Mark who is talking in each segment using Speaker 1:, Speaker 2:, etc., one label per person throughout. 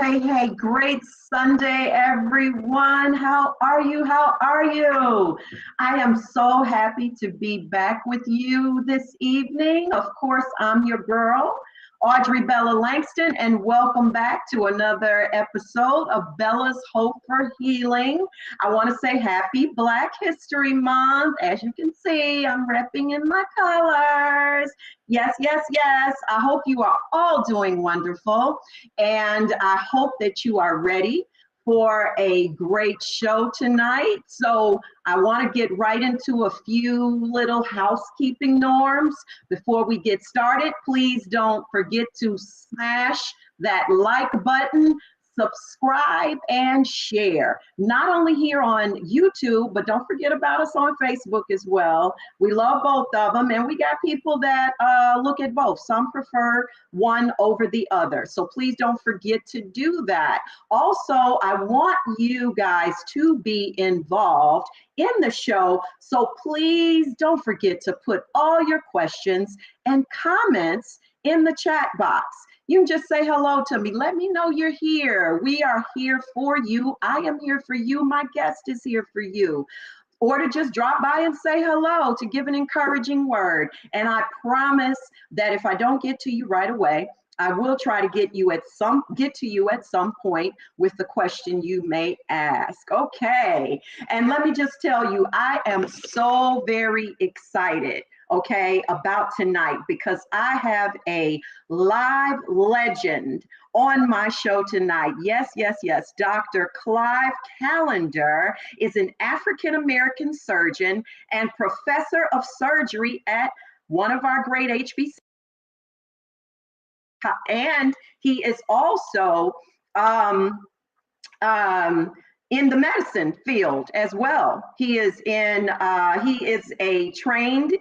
Speaker 1: Hey, great Sunday, everyone. How are you? How are you? I am so happy to be back with you this evening. Of course, I'm your girl, Audrey Bella Langston, and welcome back to another episode of Bella's Hope for Healing. I want to say happy Black History Month. As you can see, I'm repping in my colors. Yes. I hope you are all doing wonderful, and I hope that you are ready for a great show tonight. So I want to get right into a few little housekeeping norms before we get started. Please don't forget to smash that like button, subscribe, and share. Not only here on YouTube, but don't forget about us on Facebook as well. We love both of them, and we got people that look at both. Some prefer one over the other. So please don't forget to do that. Also, I want you guys to be involved in the show. So please don't forget to put all your questions and comments in the chat box. You can just say hello to me. Let me know you're here. We are here for you. I am here for you. My guest is here for you. Or to just drop by and say hello, to give an encouraging word. And I promise that if I don't get to you right away, I will try to get to you at some point with the question you may ask. Okay. And let me just tell you, I am so very excited, okay, about tonight, because I have a live legend on my show tonight. Yes. Dr. Clive Callender is an African-American surgeon and professor of surgery at one of our great HBCUs. And he is also in the medicine field as well. He is trained,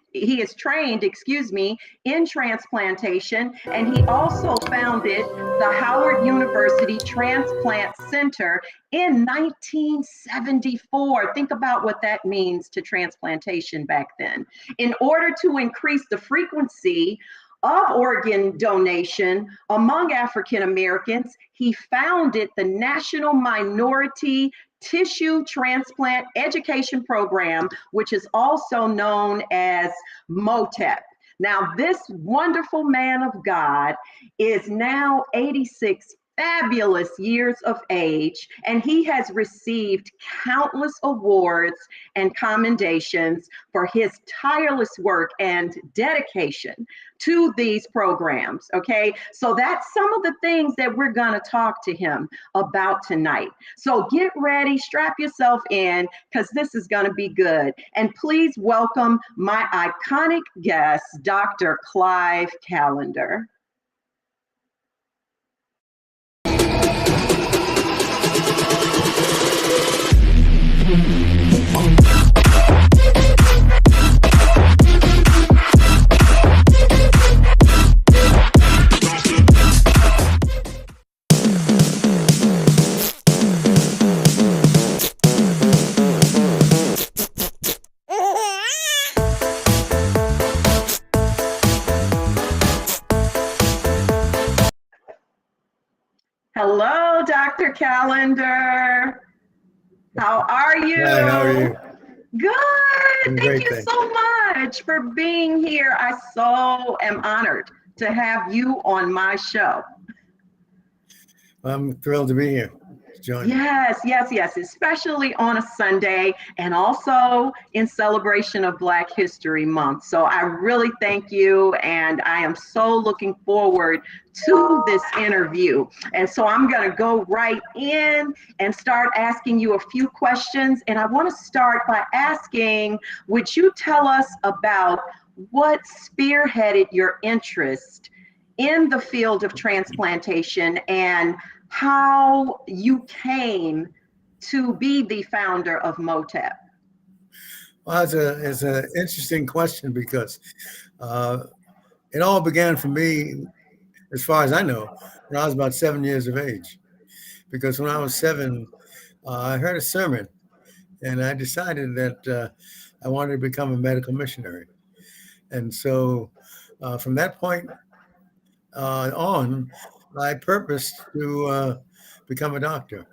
Speaker 1: in transplantation, and he also founded the Howard University Transplant Center in 1974. Think about what that means to transplantation back then. In order to increase the frequency of organ donation among African Americans, he founded the National Minority Tissue Transplant Education Program, which is also known as MOTEP. Now, this wonderful man of God is now 86 fabulous years of age, and he has received countless awards and commendations for his tireless work and dedication to these programs. Okay, so that's some of the things that we're going to talk to him about tonight. So get ready, strap yourself in, because this is going to be good. And please welcome my iconic guest, Dr. Clive Callender. Dr. Calendar. How are
Speaker 2: Hi, how are
Speaker 1: you?
Speaker 2: you?
Speaker 1: Good.
Speaker 2: Doing
Speaker 1: Thank
Speaker 2: great,
Speaker 1: you
Speaker 2: thanks.
Speaker 1: so much for being here. I so am honored to have you on my show.
Speaker 2: I'm thrilled to be here to join you.
Speaker 1: Yes, yes, yes, especially on a Sunday and also in celebration of Black History Month. So I really thank you, and I am so looking forward to this interview. And so I'm going to go right in and start asking you a few questions. And I want to start by asking, would you tell us about what spearheaded your interest in the field of transplantation and how you came to be the founder of MOTEP?
Speaker 2: Well, it's an interesting question because uh, it all began for me, as far as I know, when I was about 7 years of age. Because when I was seven, I heard a sermon and I decided that I wanted to become a medical missionary. And so from that point on, I purposed to become a doctor.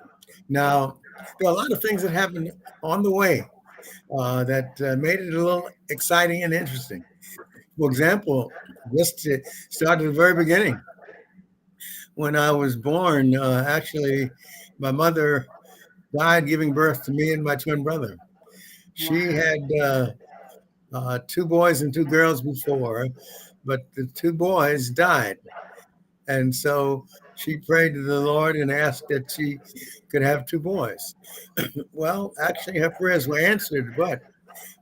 Speaker 2: Now, there are a lot of things that happened on the way that made it a little exciting and interesting. For example, just to start at the very beginning, when I was born, actually, my mother died giving birth to me and my twin brother. She
Speaker 1: Wow.
Speaker 2: had two boys and two girls before, but the two boys died. And so she prayed to the Lord and asked that she could have two boys. Well, actually, her prayers were answered, but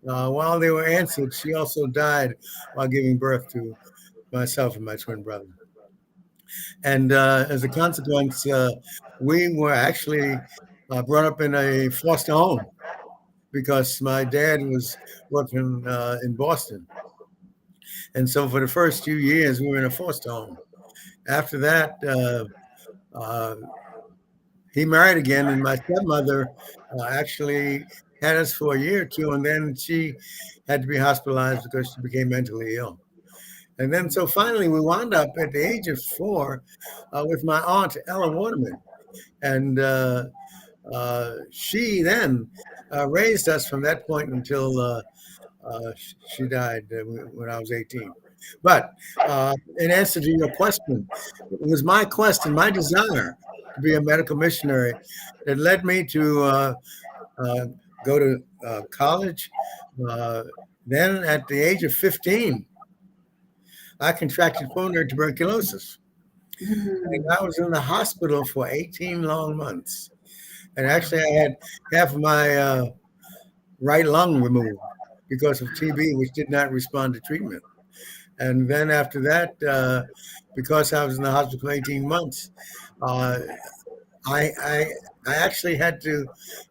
Speaker 2: while they were answered, she also died while giving birth to myself and my twin brother. And as a consequence, we were actually brought up in a foster home because my dad was working in Boston. And so for the first few years, we were in a foster home. After that, uh, he married again, and my stepmother actually had us for a year or two, and then she had to be hospitalized because she became mentally ill. And then, so finally, we wound up at the age of four with my aunt, Ella Waterman. And she then raised us from that point until she died when I was 18. But in answer to your question, it was my quest and my desire to be a medical missionary that led me to uh, go to college. Uh, then, at the age of 15, I contracted pulmonary tuberculosis. And
Speaker 1: Mm.
Speaker 2: I was in the hospital for 18 long months. And actually, I had half of my right lung removed because of TB, which did not respond to treatment. And then after that, because I was in the hospital for 18 months, uh, I, I I actually had to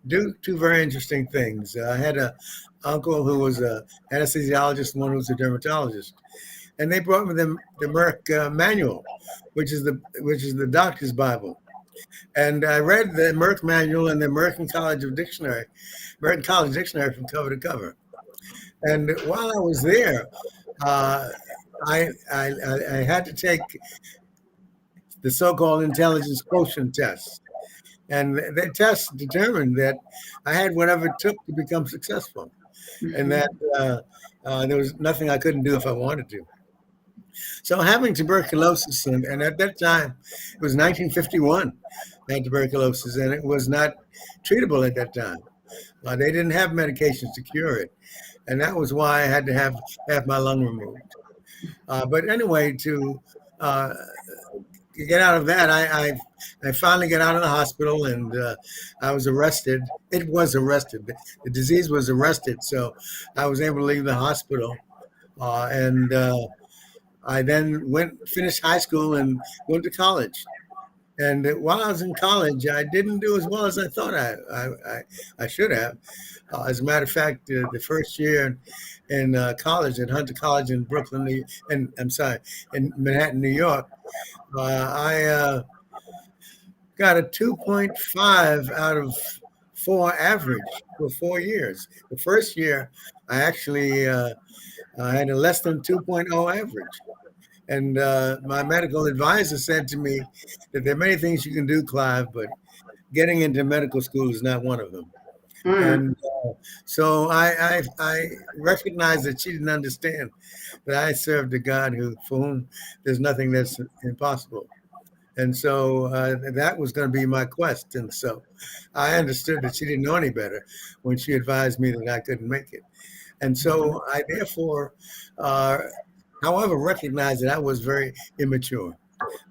Speaker 2: do two very interesting things. I had a uncle who was a anesthesiologist and one who was a dermatologist, and they brought me the Merck manual, which is the doctor's Bible. And I read the Merck manual and the American College Dictionary from cover to cover. And while I was there, uh, I had to take the so-called intelligence quotient test. And the test determined that I had whatever it took to become successful, and that
Speaker 1: Mhm.
Speaker 2: there was nothing I couldn't do if I wanted to. So having tuberculosis, and at that time, it was 1951, I had tuberculosis, and it was not treatable at that time. They didn't have medications to cure it, and that was why I had to have my lung removed. But anyway, to uh, get out of that, I finally got out of the hospital, and I was arrested. It was arrested. The disease was arrested, so I was able to leave the hospital, and I then finished high school and went to college. And while I was in college, I didn't do as well as I thought I should have. As a matter of fact, the first year in college at Hunter College in Brooklyn, and I'm sorry, in Manhattan, New York, I got a 2.5 out of four average for 4 years. The first year, I actually I had a less than 2.0 average. And my medical advisor said to me that there are many things you can do, Clive, but getting into medical school is not one of them.
Speaker 1: Mm.
Speaker 2: And so I recognized that she didn't understand that I served a God who, for whom there's nothing that's impossible. And so that was going to be my quest. And so I understood that she didn't know any better when she advised me that I couldn't make it. And so I therefore, uh, however, recognized that I was very immature.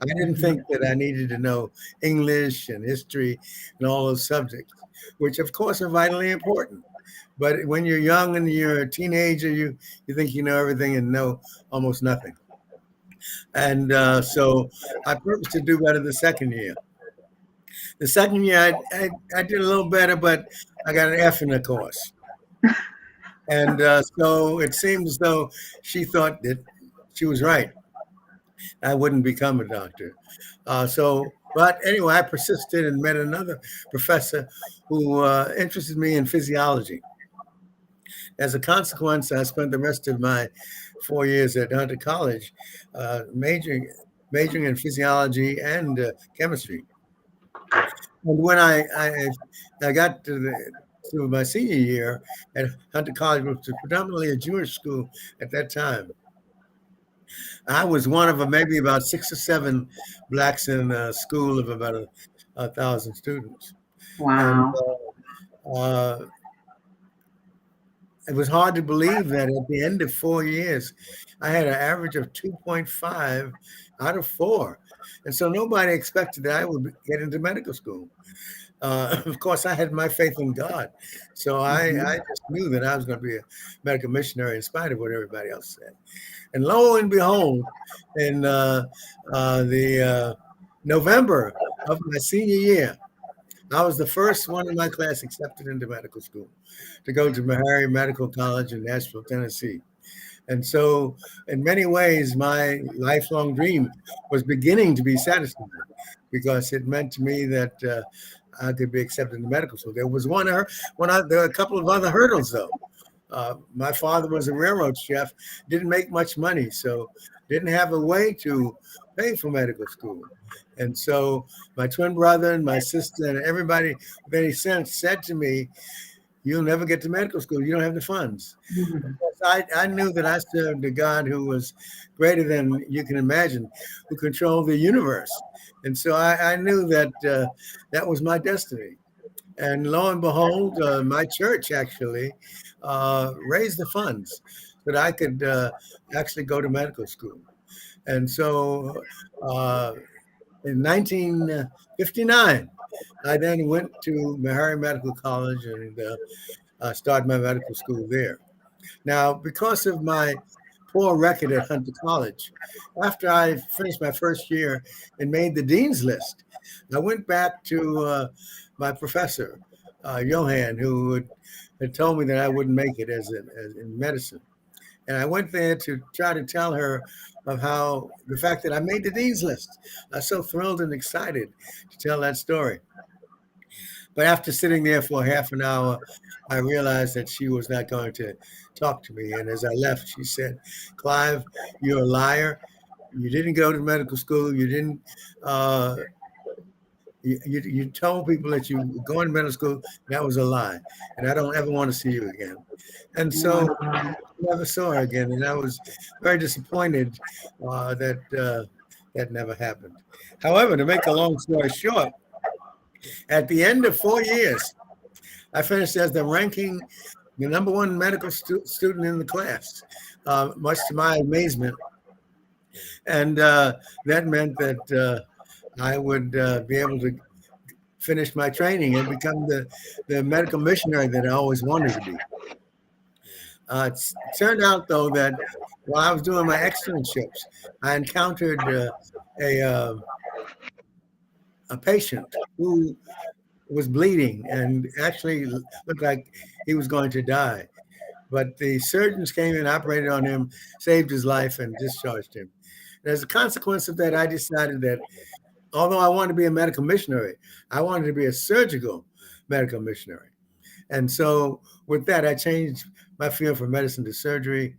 Speaker 2: I didn't think that I needed to know English and history and all those subjects, which of course are vitally important. But when you're young and you're a teenager, you think you know everything and know almost nothing. And so I purposed to do better the second year. The second year, I did a little better, but I got an F in the course. And so it seemed as though she thought that she was right. I wouldn't become a doctor. But anyway, I persisted and met another professor who interested me in physiology. As a consequence, I spent the rest of my 4 years at Hunter College majoring in physiology and chemistry. And when I got to my senior year at Hunter College, which was predominantly a Jewish school at that time, I was one of maybe about 6 or 7 blacks in a school of about 1,000 students. And
Speaker 1: Wow.
Speaker 2: uh, it was hard to believe that at the end of 4 years, I had an average of 2.5 out of 4. And so nobody expected that I would get into medical school. Of course, I had my faith in God. So I
Speaker 1: Mhm.
Speaker 2: just knew that I was going to be a medical missionary in spite of what everybody else said. And lo and behold, in the November of my senior year, I was the first one in my class accepted into medical school to go to Meharry Medical College in Nashville, Tennessee. And so, in many ways, my lifelong dream was beginning to be satisfied because it meant to me that I could be accepted into medical school. There was there were a couple of other hurdles, though. My father was a railroad chef, didn't make much money, so didn't have a way to pay for medical school. And so my twin brother and my sister and everybody with any sense said to me, "You'll never get to medical school. You don't have the funds." Of
Speaker 1: Mhm.
Speaker 2: course, I knew that I served a God who was greater than you can imagine, who controlled the universe. And so I knew that that was my destiny. And lo and behold, my church actually raised the funds so that I could actually go to medical school. And so uh, in 1959, I then went to Meharry Medical College and started my medical school there. Now, because of my poor record at Hunter College, after I finished my first year and made the dean's list, I went back to my professor, Johan, who had told me that I wouldn't make it as in medicine. And I went there to try to tell her of how the fact that I made the dean's list. I was so thrilled and excited to tell that story. But after sitting there for half an hour, I realized that she was not going to talk to me. And as I left, she said, "Clive, you're a liar. You didn't go to medical school. You didn't. Uh, you told people that you were going to medical school. That was a lie, and I don't ever want to see you again." And so
Speaker 1: Wow.
Speaker 2: I never saw her again, and I was very disappointed that that never happened. However, to make a long story short, at the end of 4 years, I finished as the number one medical student in the class, much to my amazement. And that meant that I would be able to finish my training and become the medical missionary that I always wanted to be. It turned out, though, that while I was doing my externships, I encountered a, uh, a patient who was bleeding and actually looked like he was going to die. But the surgeons came in, operated on him, saved his life, and discharged him. And as a consequence of that, I decided that although I wanted to be a medical missionary, I wanted to be a surgical medical missionary. And so with that, I changed my field from medicine to surgery,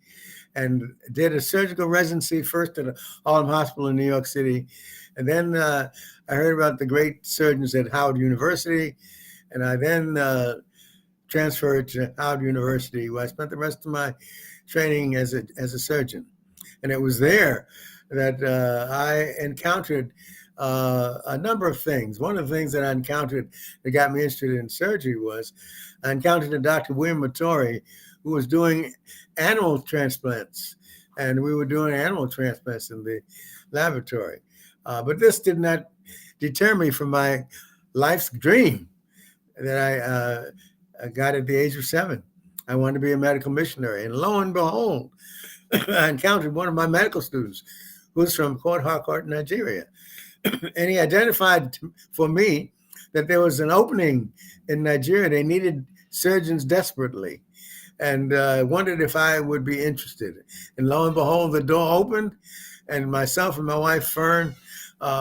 Speaker 2: and did a surgical residency first at Harlem Hospital in New York City. And then I heard about the great surgeons at Howard University. And I then transferred to Howard University, where I spent the rest of my training as a surgeon. And it was there that I encountered a number of things. One of the things that I encountered that got me interested in surgery was I encountered a Dr. William Mattori, who was doing animal transplants. And we were doing animal transplants in the laboratory. But this did not deter me from my life's dream that I got at the age of 7. I wanted to be a medical missionary. And lo and behold, I encountered one of my medical students who was from Port Harcourt, Nigeria. And he identified for me that there was an opening in Nigeria. They needed surgeons desperately, and wondered if I would be interested. And lo and behold, the door opened, and myself and my wife, Fern,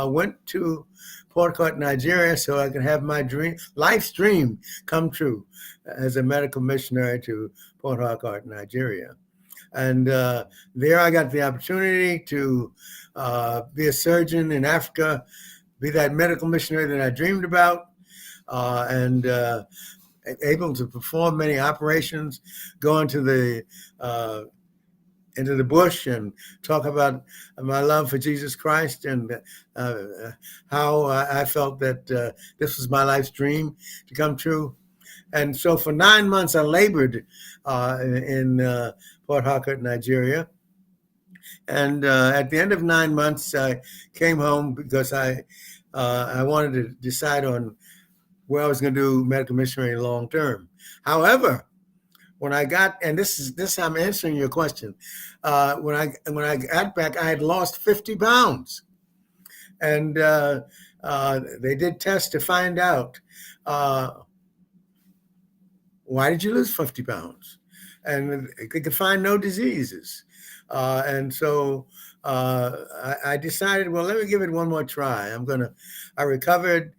Speaker 2: went to Port Harcourt, Nigeria, so I could have my life's dream come true as a medical missionary to Port Harcourt, Nigeria. And there I got the opportunity to be a surgeon in Africa, be that medical missionary that I dreamed about, and able to perform many operations, go into the bush and talk about my love for Jesus Christ, and how I felt that this was my life's dream to come true. And so for 9 months, I labored in Port Harcourt, Nigeria. And at the end of 9 months, I came home because I wanted to decide on where I was going to do medical missionary long term. However, when I got, and this I'm answering your question, when I got back, I had lost 50 pounds, and they did tests to find out why did you lose 50 pounds, and they could find no diseases, and so I decided, well, let me give it one more try. I recovered.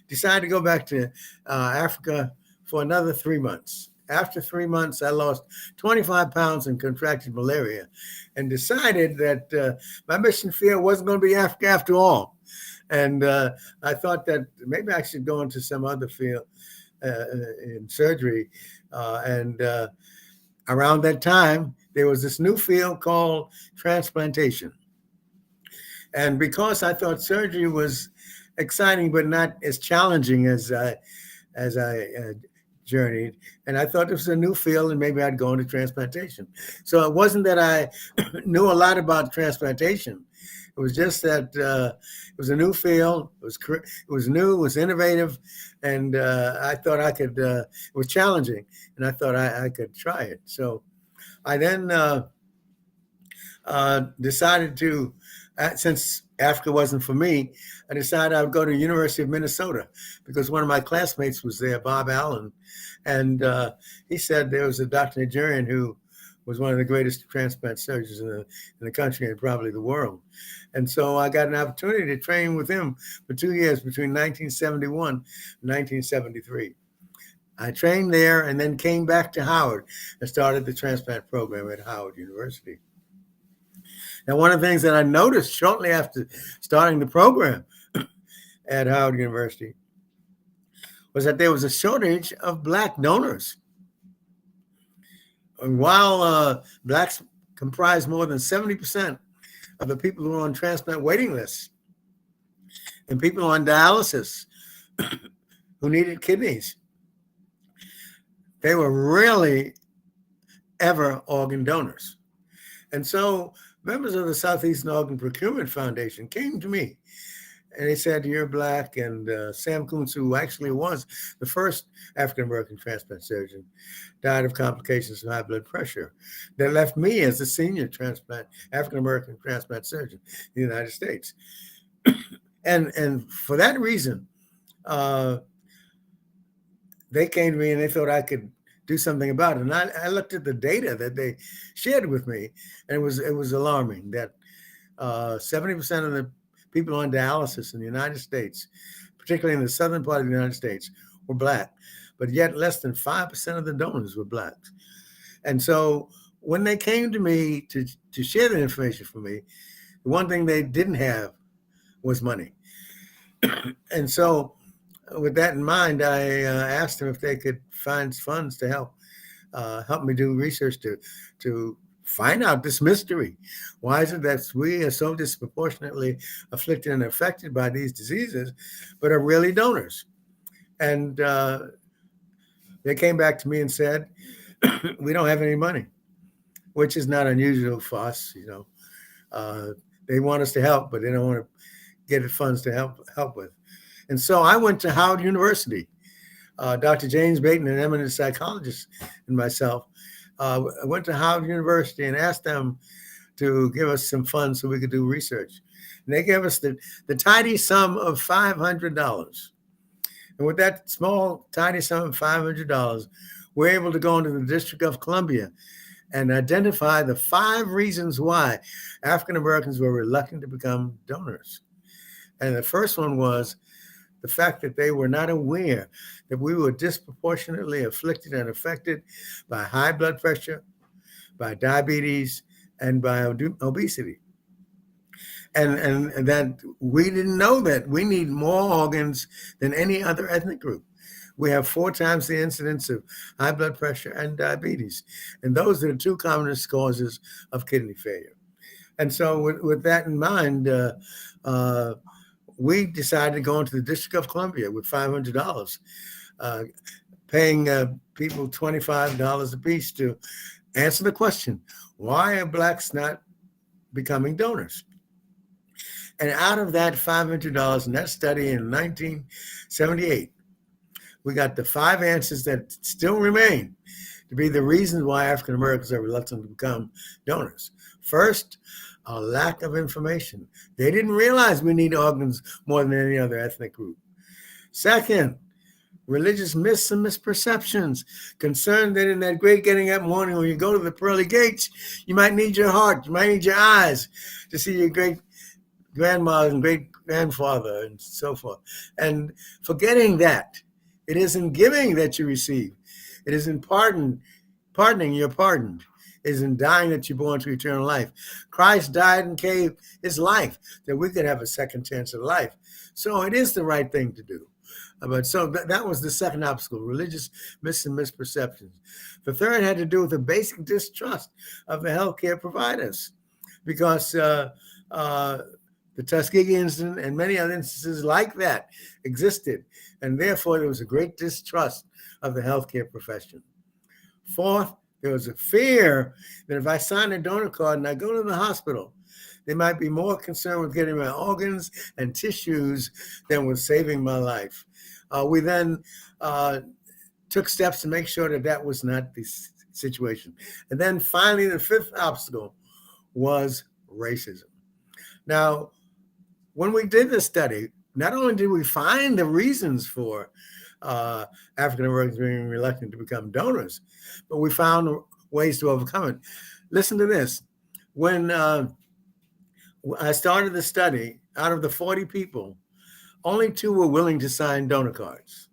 Speaker 2: Decided to go back to Africa for another 3 months. After 3 months, I lost 25 pounds and contracted malaria, and decided that my mission field wasn't going to be Africa after all. And I thought that maybe I should go into some other field in surgery. And around that time, there was this new field called transplantation. And because I thought surgery was exciting but not as challenging as I journeyed, and I thought this was a new field, and maybe I'd go into transplantation. So it wasn't that I knew a lot about transplantation. It was just that it was a new field. It was new. It was innovative, and I thought I could. It was challenging, and I thought I could try it. So I then decided to, since Africa wasn't for me, I decided I would go to the University of Minnesota because one of my classmates was there, Bob Allen, and he said there was a Dr. Nigerian who was one of the greatest transplant surgeons in the country and probably the world. And so I got an opportunity to train with him for 2 years between 1971 and 1973. I trained there and then came back to Howard and started the transplant program at Howard University. And one of the things that I noticed shortly after starting the program at Howard University was that there was a shortage of Black donors. And while Blacks comprise more than 70% of the people who are on transplant waiting lists and people on dialysis who needed kidneys, they were rarely ever organ donors. And so members of the Southeastern Organ Procurement Foundation came to me and they said, "You're Black." And Sam Kuntz, who actually was the first African-American transplant surgeon, died of complications of high blood pressure. That left me as the senior African-American transplant surgeon in the United States. And for that reason, they came to me and they thought I could do something about it. And I looked at the data that they shared with me, and it was alarming that 70% of the people on dialysis in the United States, particularly in the southern part of the United States, were Black, but yet less than 5% of the donors were Blacks. And so when they came to me to share the information for me, the one thing they didn't have was money. And so with that in mind, I asked them if they could find funds to help me do research to find out this mystery. Why is it that we are so disproportionately afflicted and affected by these diseases, but are really donors? And they came back to me and said, "We don't have any money," which is not unusual for us. They want us to help, but they don't want to get the funds to help with. And so I went to Howard University. Dr. James Baton, an eminent psychologist, and myself went to Howard University and asked them to give us some funds so we could do research. And they gave us the tidy sum of $500. And with that small, tiny sum of $500, we're able to go into the District of Columbia and identify the 5 reasons why African Americans were reluctant to become donors. And the first one was the fact that they were not aware that we were disproportionately afflicted and affected by high blood pressure, by diabetes, and by obesity. And that we didn't know that we need more organs than any other ethnic group. We have 4 times the incidence of high blood pressure and diabetes. And those are the 2 commonest causes of kidney failure. And so with that in mind, we decided to go into the District of Columbia with $500, paying people $25 a piece to answer the question, why are Blacks not becoming donors? And out of that $500 in that study in 1978, we got the 5 answers that still remain to be the reasons why African Americans are reluctant to become donors. First, a lack of information. They didn't realize we need organs more than any other ethnic group. Second, religious myths and misperceptions, concerned that in that great getting up morning when you go to the pearly gates, you might need your heart, you might need your eyes to see your great grandmother and great grandfather and so forth. And forgetting that it isn't giving that you receive, it isn't pardoning you're pardoned. Is in dying that you're born to eternal life. Christ died and gave his life that we could have a second chance at life. So it is the right thing to do. But so that was the second obstacle, religious myths and misperceptions. The third had to do with the basic distrust of the healthcare providers, because the Tuskegee incident and many other instances like that existed, and therefore there was a great distrust of the healthcare profession. Fourth, there was a fear that if I sign a donor card and I go to the hospital, they might be more concerned with getting my organs and tissues than with saving my life. We then took steps to make sure that that was not the situation. And then finally, the 5th obstacle was racism. Now, when we did this study, not only did we find the reasons for African Americans being reluctant to become donors, but we found ways to overcome it. Listen to this. When I started the study, out of the 40 people, only 2 were willing to sign donor cards.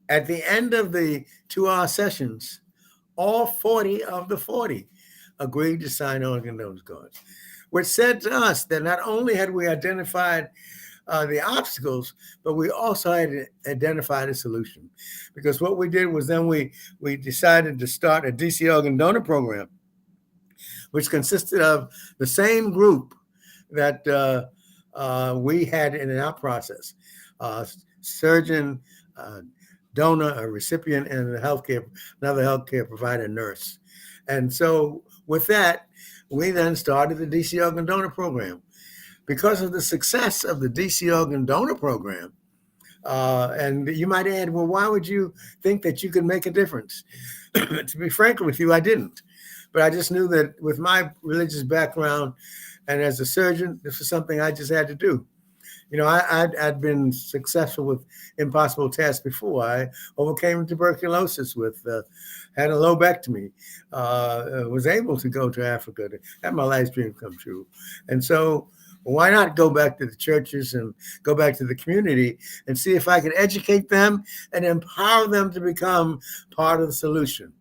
Speaker 2: At the end of the 2-hour sessions, all 40 of the 40 agreed to sign organ donor cards, which said to us that not only had we identified the obstacles, but we also had identified a solution. Because what we did was then we decided to start a DC organ donor program, which consisted of the same group that we had in our process, surgeon, donor, a recipient, and another healthcare provider, nurse. And so with that, we then started the DC organ donor program. Because of the success of the DC organ donor program, and you might add, well, why would you think that you could make a difference? To be frank with you, I didn't. But I just knew that with my religious background and as a surgeon, this was something I just had to do. You know, I'd been successful with impossible tasks before. I overcame tuberculosis had a lobectomy, was able to go to Africa to have my life dream come true. And so why not go back to the churches and go back to the community and see if I can educate them and empower them to become part of the solution.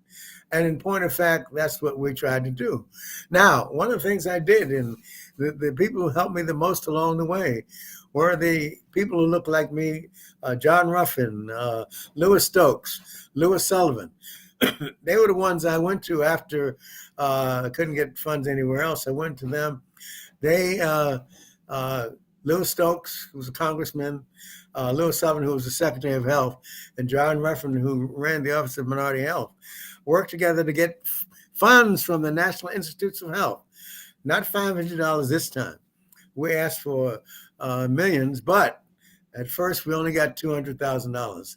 Speaker 2: And in point of fact, that's what we tried to do. Now, one of the things I did, and the people who helped me the most along the way were the people who looked like me, John Ruffin, Lewis Stokes, Lewis Sullivan. They were the ones I went to after I couldn't get funds anywhere else. I went to them. They, Lewis Stokes, who was a congressman, Lewis Sullivan, who was the Secretary of Health, and John Ruffin, who ran the Office of Minority Health, worked together to get funds from the National Institutes of Health. Not $500 this time. We asked for millions, but at first we only got $200,000,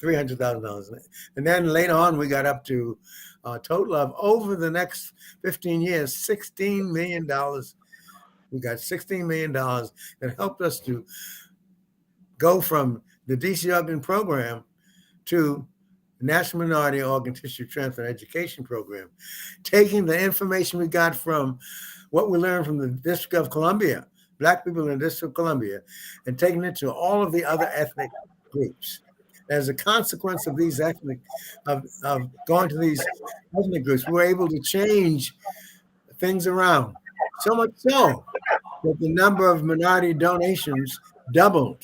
Speaker 2: $300,000. And then later on, we got up to a total of, over the next 15 years, $16 million. We got $16 million that helped us to go from the DC Organ program to the National Minority Organ Tissue Transplant Education Program, taking the information we got from what we learned from the District of Columbia, Black people in the District of Columbia, and taking it to all of the other ethnic groups. As a consequence of these of going to these ethnic groups, we were able to change things around. So much so that the number of minority donations doubled.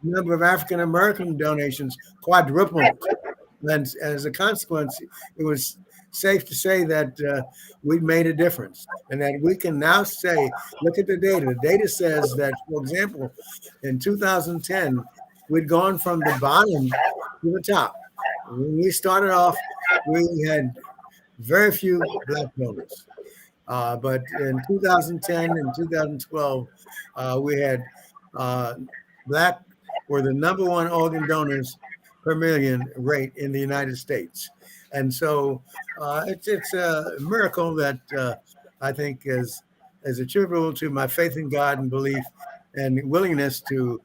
Speaker 2: The number of African American donations quadrupled. And as a consequence, it was safe to say that we made a difference, and that we can now say, look at the data. The data says that, for example, in 2010, we'd gone from the bottom to the top. When we started off, we had very few Black donors. But in 2010 and 2012, we had Black were the number one organ donors per million rate in the United States. And so it's a miracle that I think is attributable to my faith in God and belief and willingness to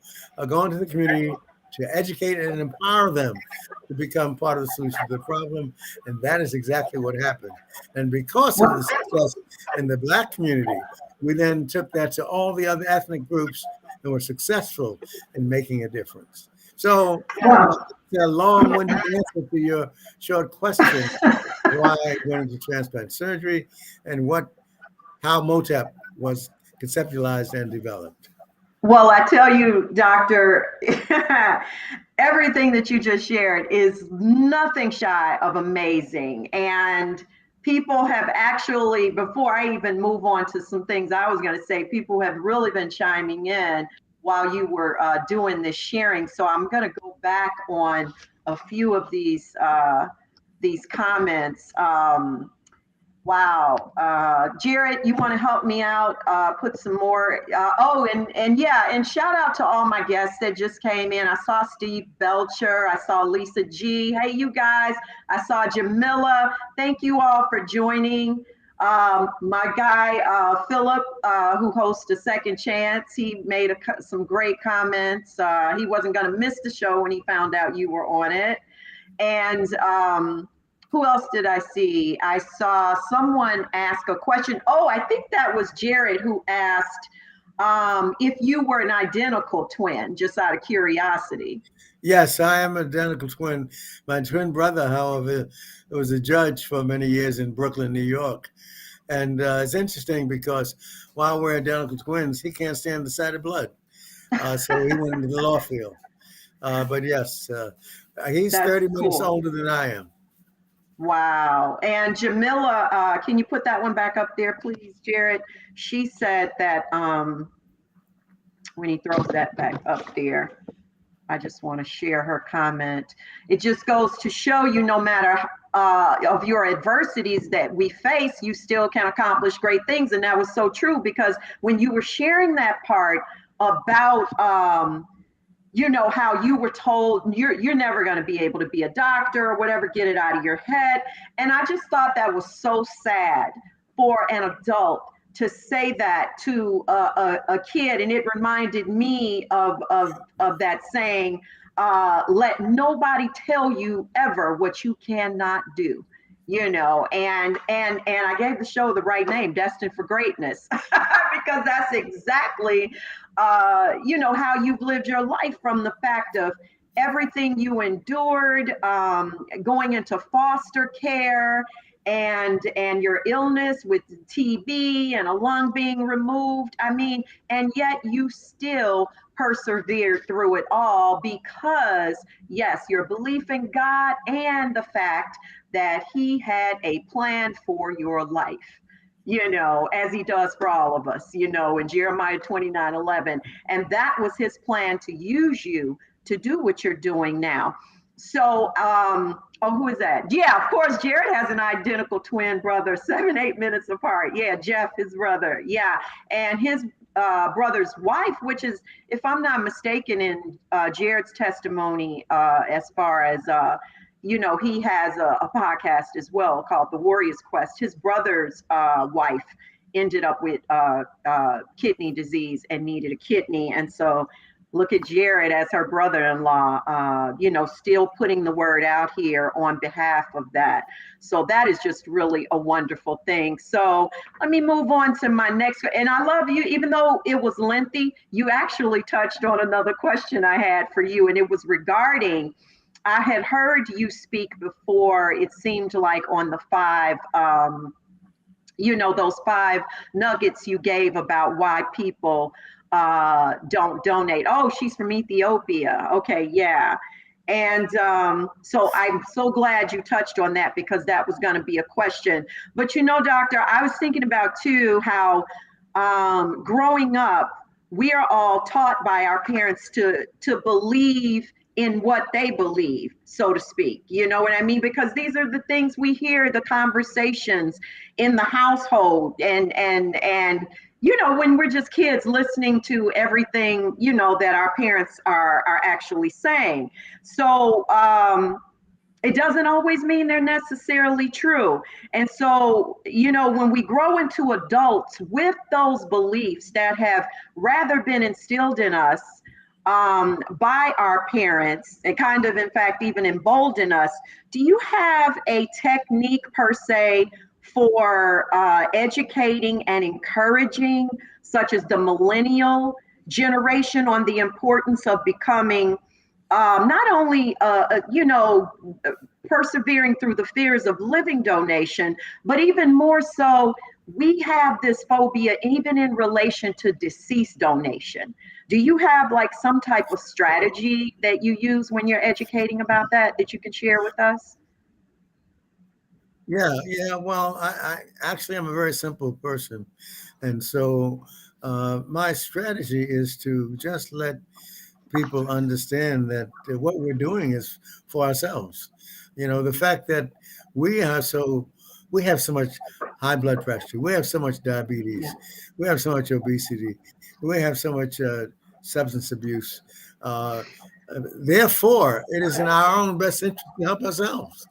Speaker 2: go into the community, to educate and empower them to become part of the solution to the problem. And that is exactly what happened. And because of the success in the Black community, we then took that to all the other ethnic groups and were successful in making a difference. So it's a long-winded answer to your short question, why I went into transplant surgery and how MOTEP was conceptualized and developed.
Speaker 1: Well, I tell you, Doctor, everything that you just shared is nothing shy of amazing. And people have actually, before I even move on to some things I was going to say, people have really been chiming in while you were doing this sharing. So I'm going to go back on a few of these comments. Wow. Jared, you want to help me out? Put some more. And shout out to all my guests that just came in. I saw Steve Belcher. I saw Lisa G. Hey, you guys. I saw Jamila. Thank you all for joining. My guy, Philip, who hosts A Second Chance, he made some great comments. He wasn't going to miss the show when he found out you were on it. And who else did I see? I saw someone ask a question. Oh, I think that was Jared who asked if you were an identical twin, just out of curiosity.
Speaker 2: Yes, I am an identical twin. My twin brother, however, was a judge for many years in Brooklyn, New York. And it's interesting because while we're identical twins, he can't stand the sight of blood. So he went into the law field. But yes, he's
Speaker 1: That's
Speaker 2: 30 minutes
Speaker 1: cool.
Speaker 2: older than I am.
Speaker 1: Wow. And Jamila, can you put that one back up there, please, Jared? She said that when he throws that back up there, I just want to share her comment. It just goes to show you, no matter of your adversities that we face, you still can accomplish great things. And that was so true, because when you were sharing that part about how you were told you're never going to be able to be a doctor or whatever, get it out of your head. And I just thought that was so sad for an adult to say that to a kid. And it reminded me of that saying, let nobody tell you ever what you cannot do. And I gave the show the right name, Destined for Greatness, because that's exactly how you've lived your life, from the fact of everything you endured, going into foster care, and your illness with TB and a lung being removed. I mean, and yet you still persevered through it all because, yes, your belief in God and the fact that He had a plan for your life, as He does for all of us, in Jeremiah 29:11. And that was His plan to use you to do what you're doing now. So, oh, who is that? Yeah, of course, Jared has an identical twin brother, 7, 8 minutes apart. Yeah, Jeff, his brother. Yeah, and his brother's wife, which is, if I'm not mistaken, in Jared's testimony, as far as he has a podcast as well called The Warrior's Quest. His brother's wife ended up with kidney disease and needed a kidney, and so look at Jared as her brother-in-law, still putting the word out here on behalf of that. So that is just really a wonderful thing. So let me move on to my next. And I love you, even though it was lengthy, you actually touched on another question I had for you, and it was regarding, I had heard you speak before, it seemed like on the five, those five nuggets you gave about why people don't donate. Oh, she's from Ethiopia. Okay, yeah. And so I'm so glad you touched on that because that was going to be a question. But doctor, I was thinking about too how growing up, we are all taught by our parents to believe in what they believe, so to speak. You know what I mean? Because these are the things we hear, the conversations in the household, and when we're just kids listening to everything, that our parents are actually saying. So it doesn't always mean they're necessarily true. And so, when we grow into adults with those beliefs that have rather been instilled in us by our parents and kind of, in fact, even embolden us, do you have a technique per se for educating and encouraging, such as the millennial generation, on the importance of becoming not only, persevering through the fears of living donation, but even more so, we have this phobia even in relation to deceased donation. Do you have like some type of strategy that you use when you're educating about that you can share with us?
Speaker 2: Yeah, yeah. Well, I actually I'm a very simple person, and so my strategy is to just let people understand that what we're doing is for ourselves. The fact that we are so we have so much high blood pressure, we have so much
Speaker 1: Yeah.
Speaker 2: diabetes, we have so much obesity, we have so much substance abuse. Uh, Therefore, it is in our own best interest to help ourselves.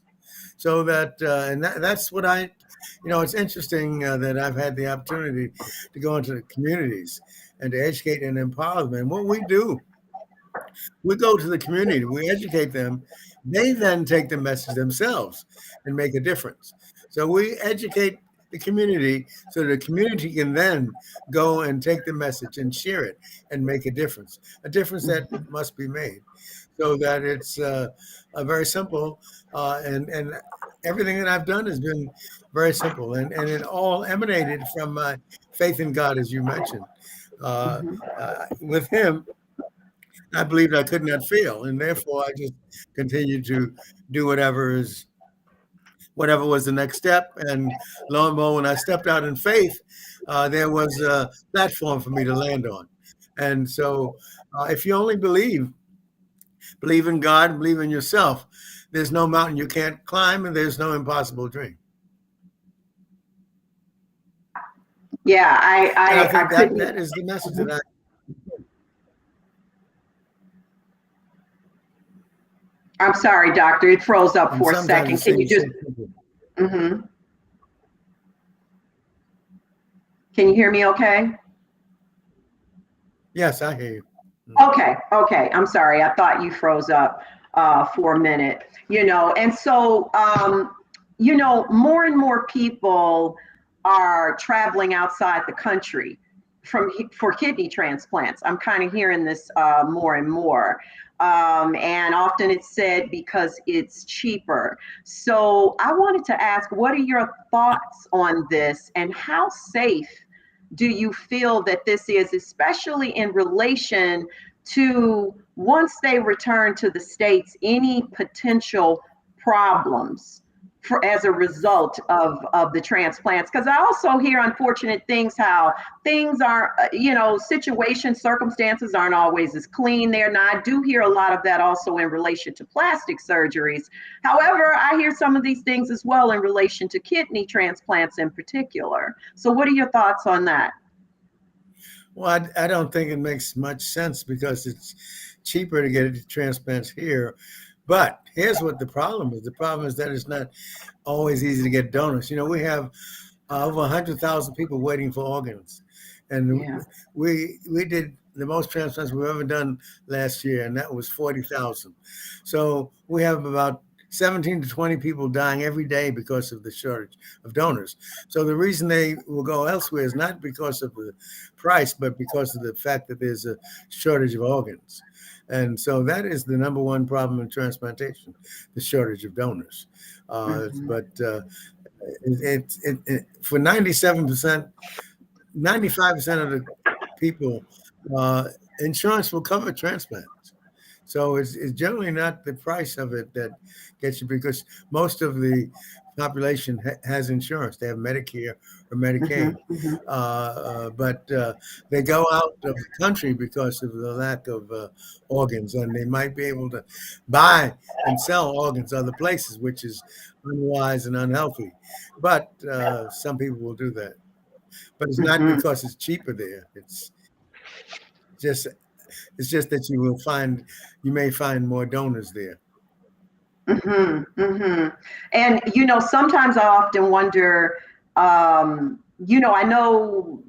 Speaker 2: So that's what it's interesting that I've had the opportunity to go into the communities and to educate and empower them. And what we do, we go to the community, we educate them. They then take the message themselves and make a difference. So we educate the community so the community can then go and take the message and share it and make a difference that must be made. So that it's a very simple, and everything that I've done has been very simple, and it all emanated from my faith in God, as you mentioned.
Speaker 1: Mhm.
Speaker 2: With Him, I believed I could not fail, and therefore I just continued to do whatever was the next step. And lo and behold, when I stepped out in faith, there was a platform for me to land on. And so, if you only believe in God, believe in yourself, there's no mountain you can't climb, and there's no impossible dream.
Speaker 1: Yeah,
Speaker 2: And I
Speaker 1: I
Speaker 2: think that
Speaker 1: couldn't.
Speaker 2: that is the message that
Speaker 1: Mhm.
Speaker 2: I.
Speaker 1: I'm sorry, doctor. It froze up
Speaker 2: And
Speaker 1: for a
Speaker 2: sometimes it
Speaker 1: second. Can you
Speaker 2: seems
Speaker 1: just?
Speaker 2: so simple.
Speaker 1: Mhm. Can you hear me? Okay.
Speaker 2: Yes, I hear you.
Speaker 1: Okay, okay. I'm sorry. I thought you froze up for a minute. And so more and more people are traveling outside the country for kidney transplants. I'm kind of hearing this more and more. And often it's said because it's cheaper. So I wanted to ask, what are your thoughts on this, and how safe do you feel that this is, especially in relation to once they return to the States, any potential problems as a result of the transplants? Because I also hear unfortunate things, how things aren't, situations, circumstances aren't always as clean there. Now, I do hear a lot of that also in relation to plastic surgeries. However, I hear some of these things as well in relation to kidney transplants in particular. So, what are your thoughts on that?
Speaker 2: Well, I don't think it makes much sense because it's cheaper to get it transplants here. But here's what the problem is. The problem is that it's not always easy to get donors. We have over 100,000 people waiting for organs. And
Speaker 1: Yeah.
Speaker 2: we did the most transplants we've ever done last year, and that was 40,000. So we have about 17 to 20 people dying every day because of the shortage of donors. So the reason they will go elsewhere is not because of the price, but because of the fact that there's a shortage of organs. And so that is the number one problem in transplantation, the shortage of donors.
Speaker 1: Hmm.
Speaker 2: But for 97%, 95% of the people, uh, insurance will cover transplants. So it's generally not the price of it that gets you, because most of the population has insurance. They have Medicare or
Speaker 1: Hmm.
Speaker 2: Medicaid.
Speaker 1: Hmm.
Speaker 2: But they go out of the country because of the lack of organs, and they might be able to buy and sell organs other places, which is unwise and unhealthy. But some people will do that. But it's not
Speaker 1: Hmm.
Speaker 2: because it's cheaper there. Just it's just that you may find more donors there.
Speaker 1: Hmm. Hmm. And sometimes I often wonder. I know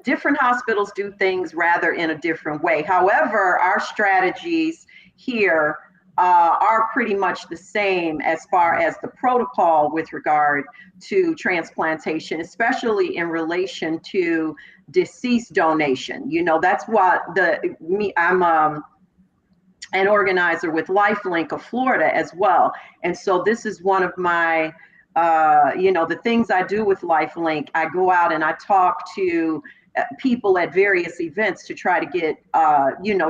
Speaker 1: different hospitals do things rather in a different way. However, our strategies here are pretty much the same as far as the protocol with regard to transplantation, especially in relation to deceased donation. That's what I'm an organizer with Lifelink of Florida as well. And so this is one of my, the things I do with Lifelink. I go out and I talk to people at various events to try to get,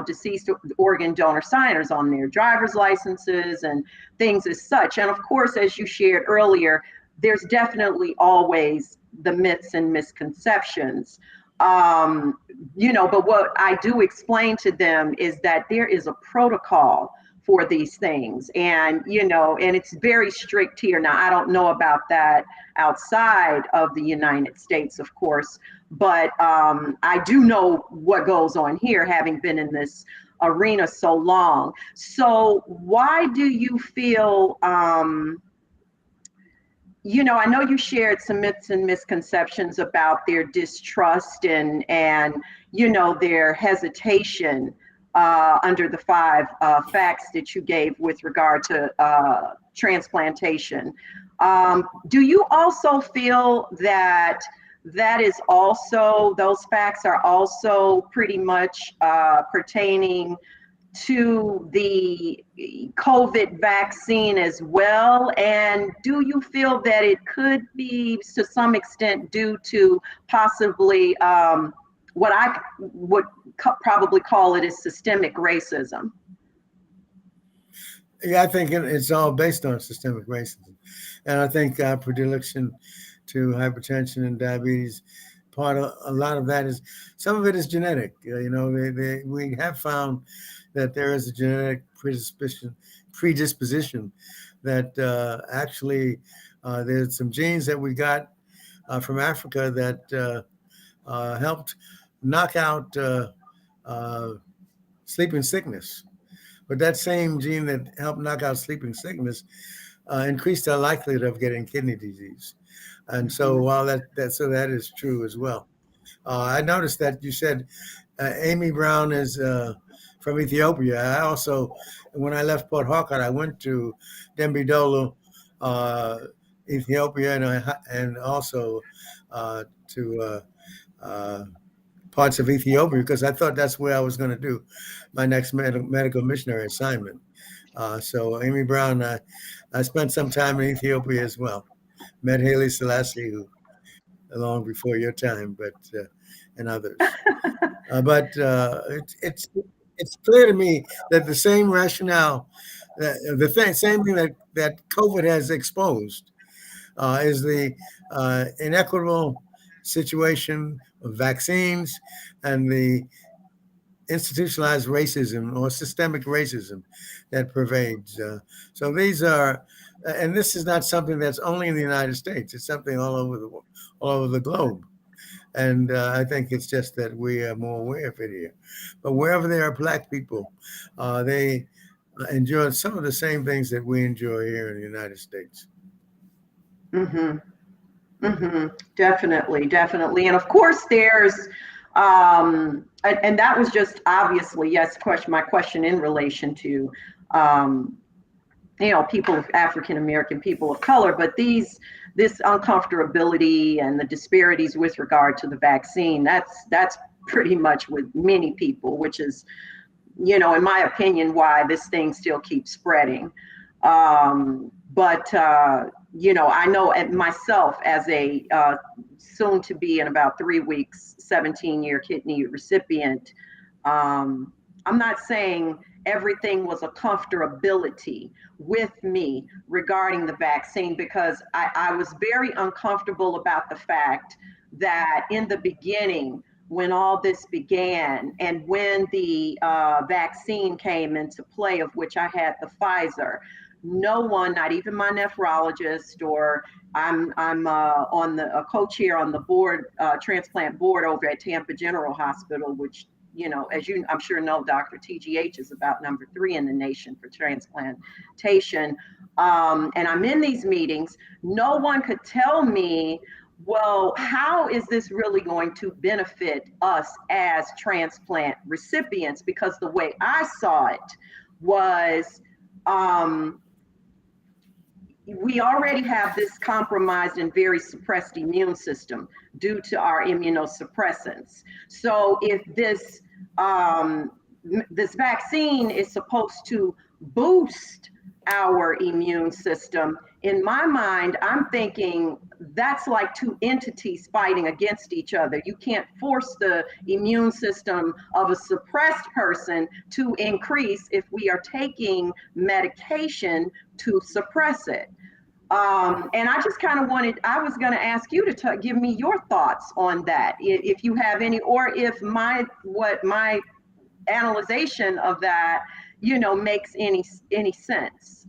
Speaker 1: deceased organ donor signers on their driver's licenses and things as such. And of course, as you shared earlier, there's definitely always the myths and misconceptions. Um, but what I do explain to them is that there is a protocol for these things, and it's very strict here. Now, I don't know about that outside of the United States, of course, but I do know what goes on here, having been in this arena so long. So why do you feel, I know you shared some myths and misconceptions about their distrust and their hesitation under the five facts that you gave with regard to transplantation. Do you also feel that is also, those facts are also pretty much pertaining to the COVID vaccine as well? And do you feel that it could be to some extent due to possibly what I would probably call it is systemic racism?
Speaker 2: Yeah, I think it's all based on systemic racism, and I think our predilection to hypertension and diabetes, a lot of that is, some of it is genetic. We have found that there is a genetic predisposition that actually there's some genes that we got from Africa that helped knock out uh, sleeping sickness. But that same gene that helped knock out sleeping sickness increased our likelihood of getting kidney disease. And so
Speaker 1: Mhm.
Speaker 2: while that is true as well. I noticed that you said Amy Brown is from Ethiopia. I also, when I left Port Harcourt, I went to Dembidolo, uh, Ethiopia, and also to uh, parts of Ethiopia because I thought that's where I was going to do my next medical missionary assignment. So Amy Brown, I spent some time in Ethiopia as well. Met Haile Selassie, who long before your time, but and others. But it's clear to me that the same rationale, same thing that COVID has exposed, is the inequitable situation of vaccines and the institutionalized racism or systemic racism that pervades. So these are, and this is not something that's only in the United States. It's something all over the globe. And I think it's just that we are more aware of it here. But wherever there are Black people, they enjoy some of the same things that we enjoy here in the United States.
Speaker 1: Mm-hmm. Mm-hmm. Definitely, definitely. And of course, and that was just obviously, yes, my question in relation to, um, people of African American, people of color, but this uncomfortability and the disparities with regard to the vaccine, that's pretty much with many people, which is, in my opinion, why this thing still keeps spreading. But I know myself as a soon to be in about 3 weeks, 17-year kidney recipient. I'm not saying everything was a comfortability with me regarding the vaccine, because I was very uncomfortable about the fact that in the beginning, when all this began and when the vaccine came into play, of which I had the Pfizer, no one, not even my nephrologist, or I'm on a co-chair on the board, transplant board over at Tampa General Hospital, which, as I'm sure know, Dr. TGH is about number 3 in the nation for transplantation. And I'm in these meetings. No one could tell me, well, how is this really going to benefit us as transplant recipients? Because the way I saw it was, we already have this compromised and very suppressed immune system due to our immunosuppressants. So if this vaccine is supposed to boost our immune system, in my mind, I'm thinking that's like two entities fighting against each other. You can't force the immune system of a suppressed person to increase if we are taking medication to suppress it. And I just kind of I was going to ask you to give me your thoughts on that, if you have any, or if my analyzation of that, makes any sense.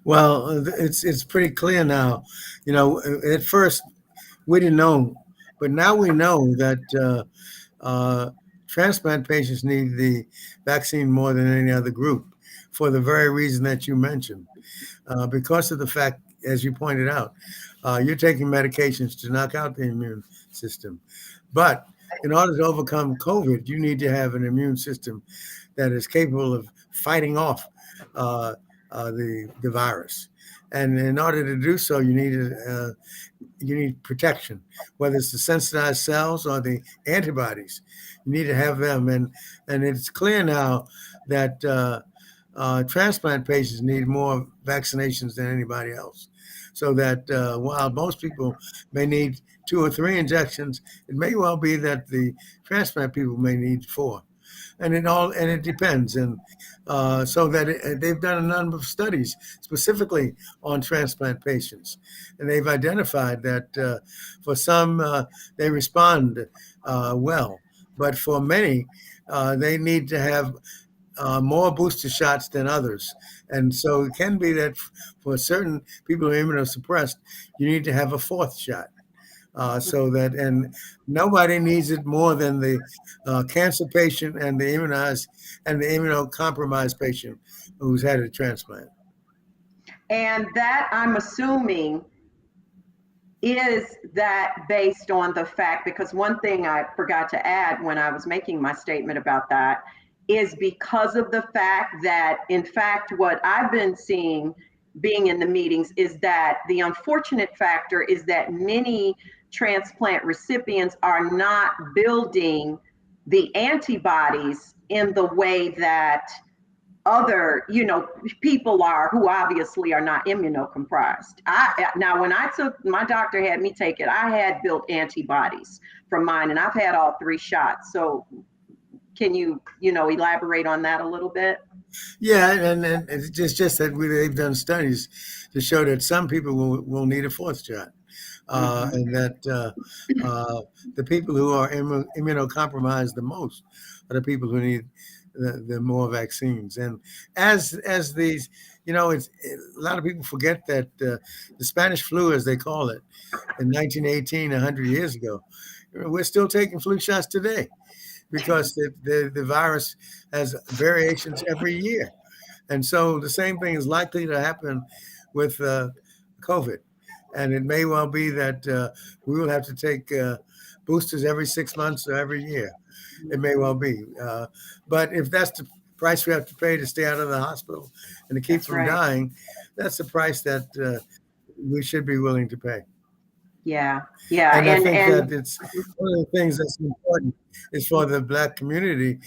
Speaker 2: Well, it's pretty clear now. At first we didn't know, but now we know that transplant patients need the vaccine more than any other group for the very reason that you mentioned, because of the fact, as you pointed out, you're taking medications to knock out the immune system. But in order to overcome COVID, you need to have an immune system that is capable of fighting off the virus. And in order to do so, you need protection, whether it's the sensitized cells or the antibodies. You need to have them, and it's clear now that transplant patients need more vaccinations than anybody else. So that while most people may need 2 or 3 injections, it may well be that the transplant people may need 4. And it depends, and so that they've done a number of studies specifically on transplant patients, and they've identified that for some they respond well, but for many they need to have more booster shots than others, and so it can be that for certain people who are immunosuppressed, you need to have a 4th shot. So that, and nobody needs it more than the cancer patient and the immunized and the immunocompromised patient who's had a transplant.
Speaker 1: And that, I'm assuming, is that based on the fact, because one thing I forgot to add when I was making my statement about that is because of the fact that, in fact, what I've been seeing being in the meetings is that the unfortunate factor is that many transplant recipients are not building the antibodies in the way that other, people are who obviously are not immunocompromised. Now, when I took my doctor had me take it, I had built antibodies from mine, and I've had all 3 shots. So, can you, elaborate on that a little bit?
Speaker 2: Yeah, and it's just that they've done studies to show that some people will need a fourth shot,
Speaker 1: Hmm.
Speaker 2: and that the people who are immunocompromised the most are the people who need the more vaccines. And as these, a lot of people forget that the Spanish flu, as they call it, in 1918, 100 years ago, we're still taking flu shots today because the virus has variations every year. And so the same thing is likely to happen with COVID. And it may well be that we will have to take boosters every 6 months or every year. It may well be. But if that's the price we have to pay to stay out of the hospital and to keep
Speaker 1: That's
Speaker 2: from
Speaker 1: right.
Speaker 2: dying, that's the price that we should be willing to pay.
Speaker 1: Yeah, yeah,
Speaker 2: And I think
Speaker 1: and
Speaker 2: that it's one of the things that's important is for the Black community,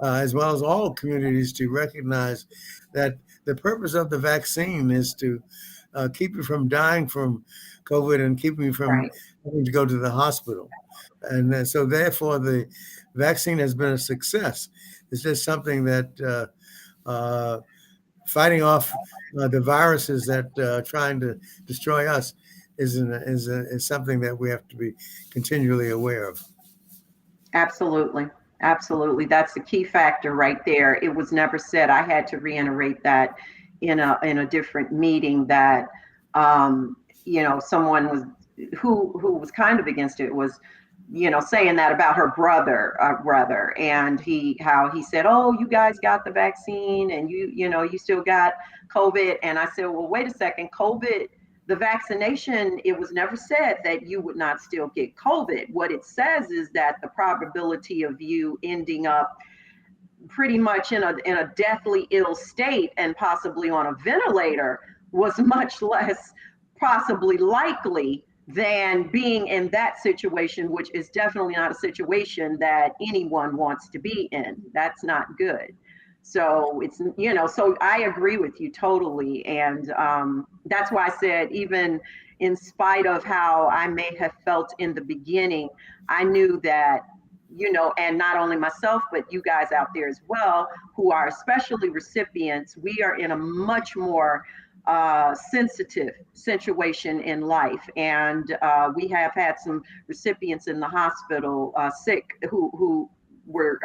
Speaker 2: as well as all communities, to recognize that the purpose of the vaccine is to keep you from dying from COVID and keep you from
Speaker 1: right.
Speaker 2: having to go to the hospital. And so, therefore, the vaccine has been a success. It's just something that fighting off the viruses that are trying to destroy us is something that we have to be continually aware of.
Speaker 1: Absolutely. Absolutely. That's the key factor right there. It was never said. I had to reiterate that in a different meeting that someone was who was kind of against it was saying that about her brother, and how he said, oh, you guys got the vaccine and you still got COVID. And I said, well, wait a second. COVID, the vaccination, it was never said that you would not still get COVID. What it says is that the probability of you ending up pretty much in a deathly ill state and possibly on a ventilator was much less possibly likely than being in that situation, which is definitely not a situation that anyone wants to be in. That's not good. So so I agree with you totally. And that's why I said, even in spite of how I may have felt in the beginning, I knew that, and not only myself, but you guys out there as well, who are especially recipients, we are in a much more sensitive situation in life. And we have had some recipients in the hospital sick who were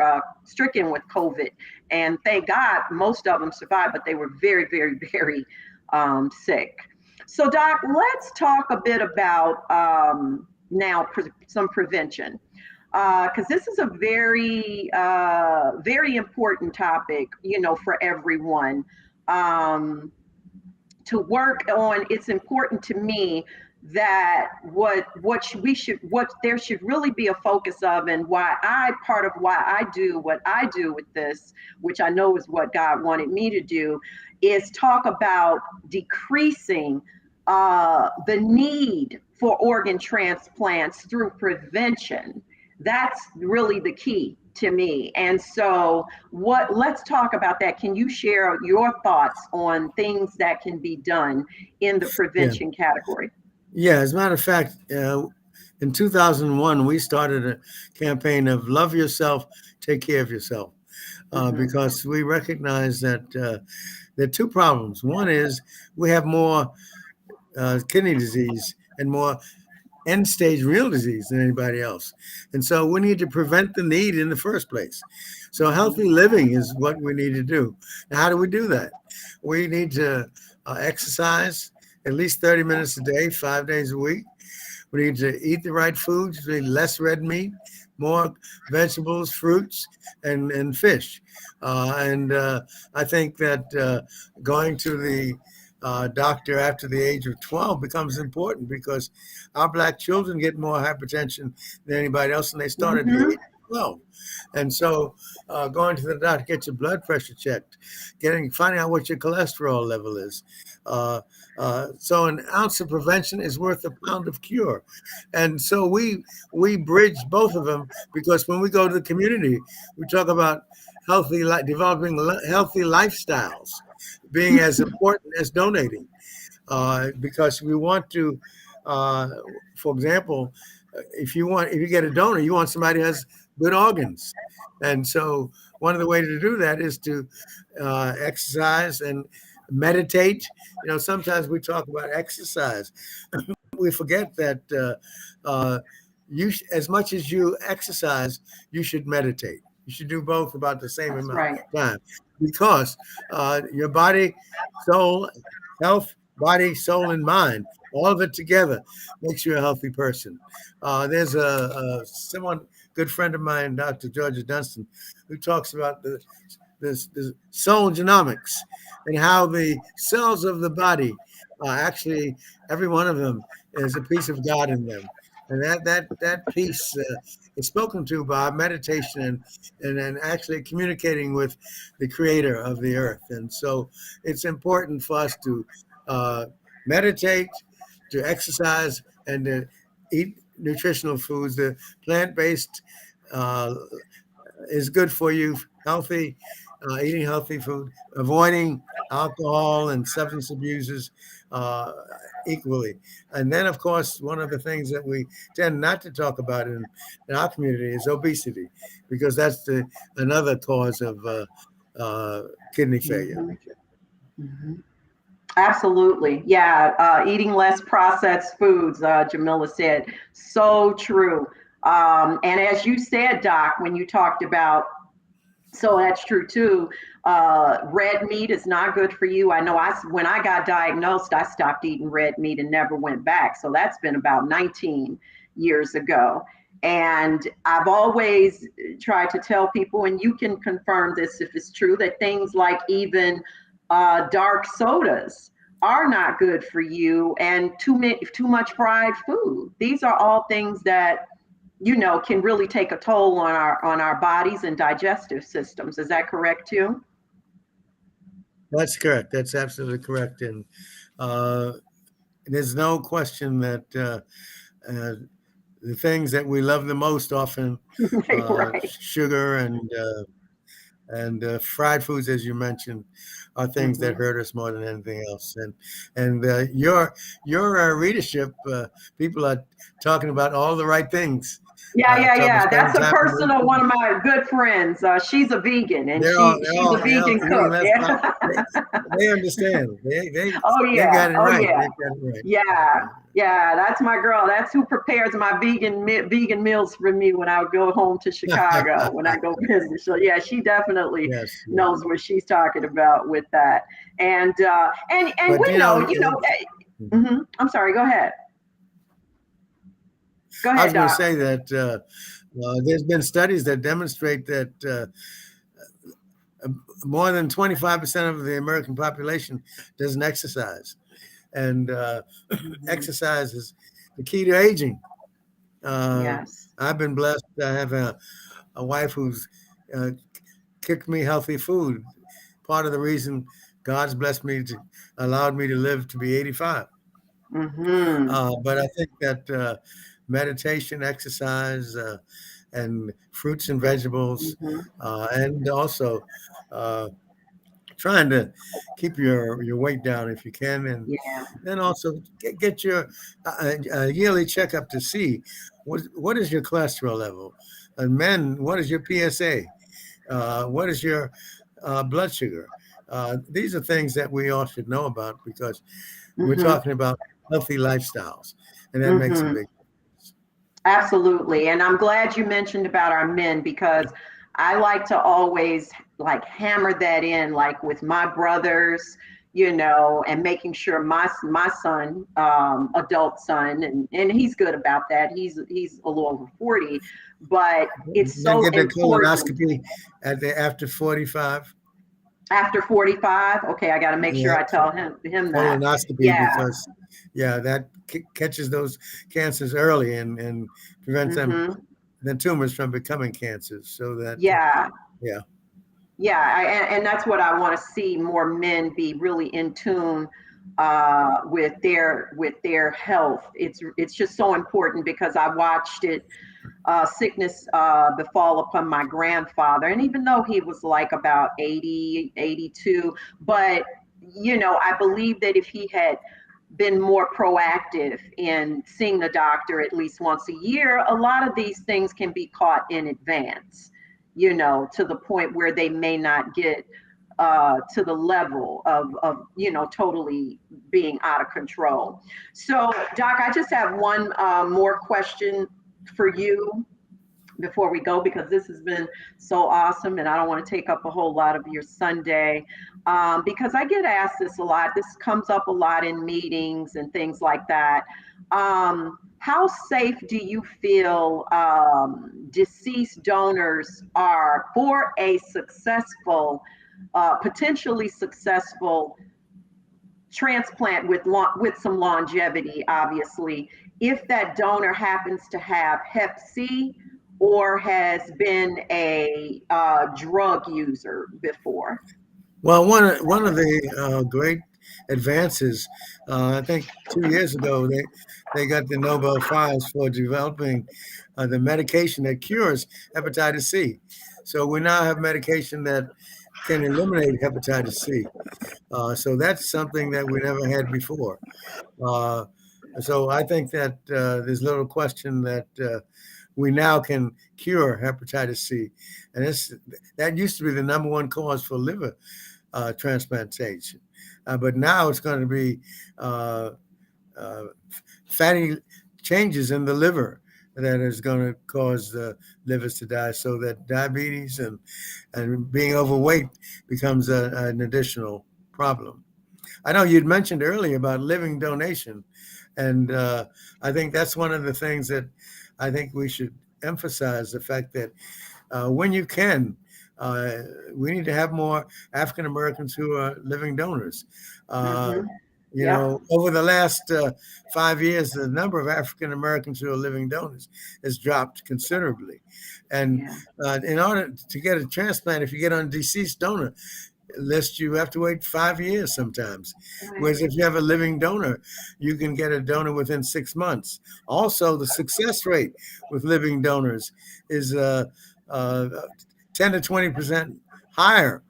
Speaker 1: stricken with COVID. And thank God most of them survived, but they were very, very, very sick. So, Doc, let's talk a bit about now some prevention, because this is a very, very important topic, for everyone to work on. It's important to me that what there should really be a focus of, and part of why I do what I do with this, which I know is what God wanted me to do, is talk about decreasing the need for organ transplants through prevention. That's really the key to me. And so let's talk about that. Can you share your thoughts on things that can be done in the
Speaker 2: Yeah.
Speaker 1: prevention category?
Speaker 2: Yeah. As a matter of fact, in 2001, we started a campaign of love yourself, take care of yourself,
Speaker 1: Hmm.
Speaker 2: because we recognize that there are two problems. One is we have more kidney disease and more end stage renal disease than anybody else. And so we need to prevent the need in the first place. So healthy living is what we need to do. Now, how do we do that? We need to exercise at least 30 minutes a day, 5 days a week. We need to eat the right foods, we need less red meat, more vegetables, fruits, and fish. And I think that going to the doctor after the age of 12 becomes important because our Black children get more hypertension than anybody else, and they start at the
Speaker 1: Hmm.
Speaker 2: age 12. And so going to the doctor, get your blood pressure checked, finding out what your cholesterol level is. Uh, so an ounce of prevention is worth a pound of cure. And so we bridge both of them, because when we go to the community, we talk about developing healthy lifestyles being as important as donating, because we want to, uh, for example, if you get a donor, you want somebody who has good organs, and so one of the ways to do that is to exercise and meditate. Sometimes we talk about exercise, we forget that as much as you exercise, you should meditate. You should do both about the same
Speaker 1: That's
Speaker 2: amount
Speaker 1: right.
Speaker 2: of time, because your body, soul, health, body, soul, and mind, all of it together makes you a healthy person. There's someone, good friend of mine, Dr. Georgia Dunstan, who talks about the soul genomics, and how the cells of the body, actually, every one of them is a piece of God in them. And that piece is spoken to by meditation, and then actually communicating with the creator of the earth. And so it's important for us to uh, meditate, to exercise, and to eat nutritional foods. The plant-based uh, is good for you, healthy, eating healthy food, avoiding alcohol and substance abusers uh, equally. And then, of course, one of the things that we tend not to talk about in our community is obesity, because that's another cause of uh, kidney failure.
Speaker 1: Mhm. Mhm. Absolutely. Yeah. Eating less processed foods, Jamila said. So true. And as you said, Doc, when you talked about, so that's true too. Red meat is not good for you. I know when I got diagnosed, I stopped eating red meat and never went back. So that's been about 19 years ago. And I've always tried to tell people, and you can confirm this if it's true, that things like even dark sodas are not good for you, and too much fried food. These are all things that can really take a toll on our bodies and digestive systems. Is that correct too?
Speaker 2: That's correct. That's absolutely correct. And uh, there's no question that uh, the things that we love the most often,
Speaker 1: Right.
Speaker 2: sugar and fried foods, as you mentioned, are things that
Speaker 1: Hmm.
Speaker 2: hurt us more than anything else. And your readership, people are talking about all the right things.
Speaker 1: Yeah, yeah,
Speaker 2: Talking,
Speaker 1: yeah.
Speaker 2: spending
Speaker 1: That's a
Speaker 2: time with
Speaker 1: personal one
Speaker 2: them.
Speaker 1: of my good friends. She's a vegan, and
Speaker 2: They're
Speaker 1: she's a
Speaker 2: all
Speaker 1: vegan
Speaker 2: eating
Speaker 1: cook.
Speaker 2: less.
Speaker 1: Yeah.
Speaker 2: They understand.
Speaker 1: Oh
Speaker 2: They've
Speaker 1: yeah.
Speaker 2: got it
Speaker 1: Oh
Speaker 2: right.
Speaker 1: yeah.
Speaker 2: They've got it right.
Speaker 1: Yeah, yeah, that's my girl. That's who prepares my vegan meals for me when I go home to Chicago when I go visit. So yeah, she definitely
Speaker 2: Yes, yes.
Speaker 1: knows what she's talking about with that. And
Speaker 2: But
Speaker 1: we know, I'm sorry. Go ahead. Go
Speaker 2: I
Speaker 1: ahead,
Speaker 2: was going to
Speaker 1: Doc.
Speaker 2: say that there's been studies that demonstrate that more than 25% of the American population doesn't exercise, and
Speaker 1: Hmm.
Speaker 2: exercise is the key to aging. Uh,
Speaker 1: Yes.
Speaker 2: I've been blessed. I have a wife who's uh, cooked me healthy food. Part of the reason God's blessed me to allowed me to live to be 85.
Speaker 1: Hmm.
Speaker 2: But I think that meditation, exercise, and fruits and vegetables,
Speaker 1: Hmm.
Speaker 2: and also uh, trying to keep your weight down if you can, and
Speaker 1: Yeah.
Speaker 2: then also get your yearly checkup to see what is your cholesterol level, and men, what is your PSA, what is your blood sugar. These are things that we all should know about, because we're
Speaker 1: Hmm.
Speaker 2: talking about healthy lifestyles, and that makes a
Speaker 1: Hmm.
Speaker 2: big difference.
Speaker 1: Absolutely. And I'm glad you mentioned about our men, because I like to always like hammer that in, like with my brothers, and making sure my son, adult son, and he's good about that. He's a little over 40, but it's
Speaker 2: Then
Speaker 1: so
Speaker 2: get the
Speaker 1: important
Speaker 2: colonoscopy after 45.
Speaker 1: after 45. Okay, I got to make sure
Speaker 2: Yeah,
Speaker 1: I tell him that.
Speaker 2: colonoscopy,
Speaker 1: Yeah.
Speaker 2: because yeah, that catches those cancers early and prevents them
Speaker 1: Hmm.
Speaker 2: than tumors from becoming cancers. So that,
Speaker 1: Yeah.
Speaker 2: yeah.
Speaker 1: Yeah, and that's what I want to see, more men be really in tune with their health. It's just so important because I watched it, sickness befall upon my grandfather, and even though he was like about 80, 82, but I believe that if he had been more proactive in seeing the doctor at least once a year, a lot of these things can be caught in advance, to the point where they may not get to the level of totally being out of control. So, Doc, I just have one more question for you before we go, because this has been so awesome and I don't want to take up a whole lot of your Sunday, because I get asked this a lot. This comes up a lot in meetings and things like that. How safe do you feel deceased donors are for a successful, potentially successful transplant with some longevity, obviously, if that donor happens to have Hep C or has been a drug user before?
Speaker 2: Well, one of the great advances, I think 2 years ago, they got the Nobel Prize for developing the medication that cures hepatitis C. So we now have medication that can eliminate hepatitis C. So that's something that we never had before. Uh, so I think that there's little question that we now can cure hepatitis C, and that used to be the number one cause for liver transplantation. But now it's going to be uh, uh, fatty changes in the liver that is going to cause the livers to die, so that diabetes and being overweight becomes an additional problem. I know you'd mentioned earlier about living donation, and I think that's one of the things that I think we should emphasize, the fact that when you can, uh, we need to have more African Americans who are living donors. Uh,
Speaker 1: Mm-hmm. Yep.
Speaker 2: Over the last 5 years, the number of African Americans who are living donors has dropped considerably. And
Speaker 1: Yeah.
Speaker 2: in order to get a transplant, if you get on a deceased donor list, you have to wait 5 years sometimes.
Speaker 1: Right.
Speaker 2: Whereas if you have a living donor, you can get a donor within 6 months. Also, the success rate with living donors is uh, 10 to 20% higher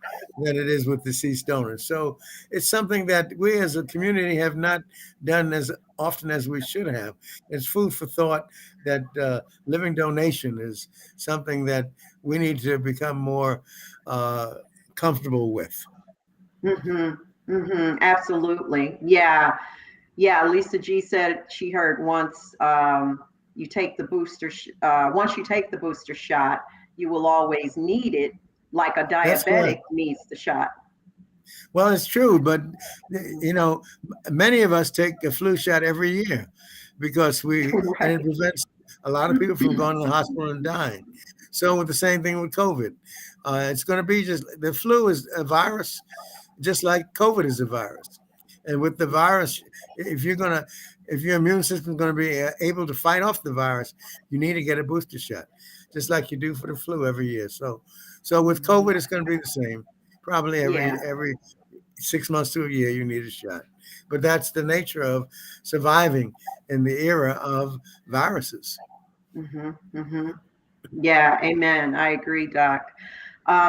Speaker 2: than it is with deceased donors. So it's something that we as a community have not done as often as we should have. It's food for thought that living donation is something that we need to become more comfortable with.
Speaker 1: Mm-hmm. Mm-hmm. Absolutely. Yeah. Yeah. Lisa G said she heard once, you take the once you take the booster shot, you will always need it, like a
Speaker 2: That's
Speaker 1: diabetic
Speaker 2: correct.
Speaker 1: needs the shot.
Speaker 2: Well, it's true, but you know, many of us take a flu shot every year and it
Speaker 1: Right.
Speaker 2: prevents a lot of people from going to the hospital and dying. So, with the same thing with COVID, it's going to be just the flu is a virus, just like COVID is a virus. And with the virus, if you're gonna, if your immune system is going to be able to fight off the virus, you need to get a booster shot, just like you do for the flu every year. So with COVID, it's going to be the same. Probably
Speaker 1: Yeah.
Speaker 2: every 6 months to a year, you need a shot. But that's the nature of surviving in the era of viruses.
Speaker 1: Mm-hmm. Mm-hmm. Yeah. Amen. I agree, Doc.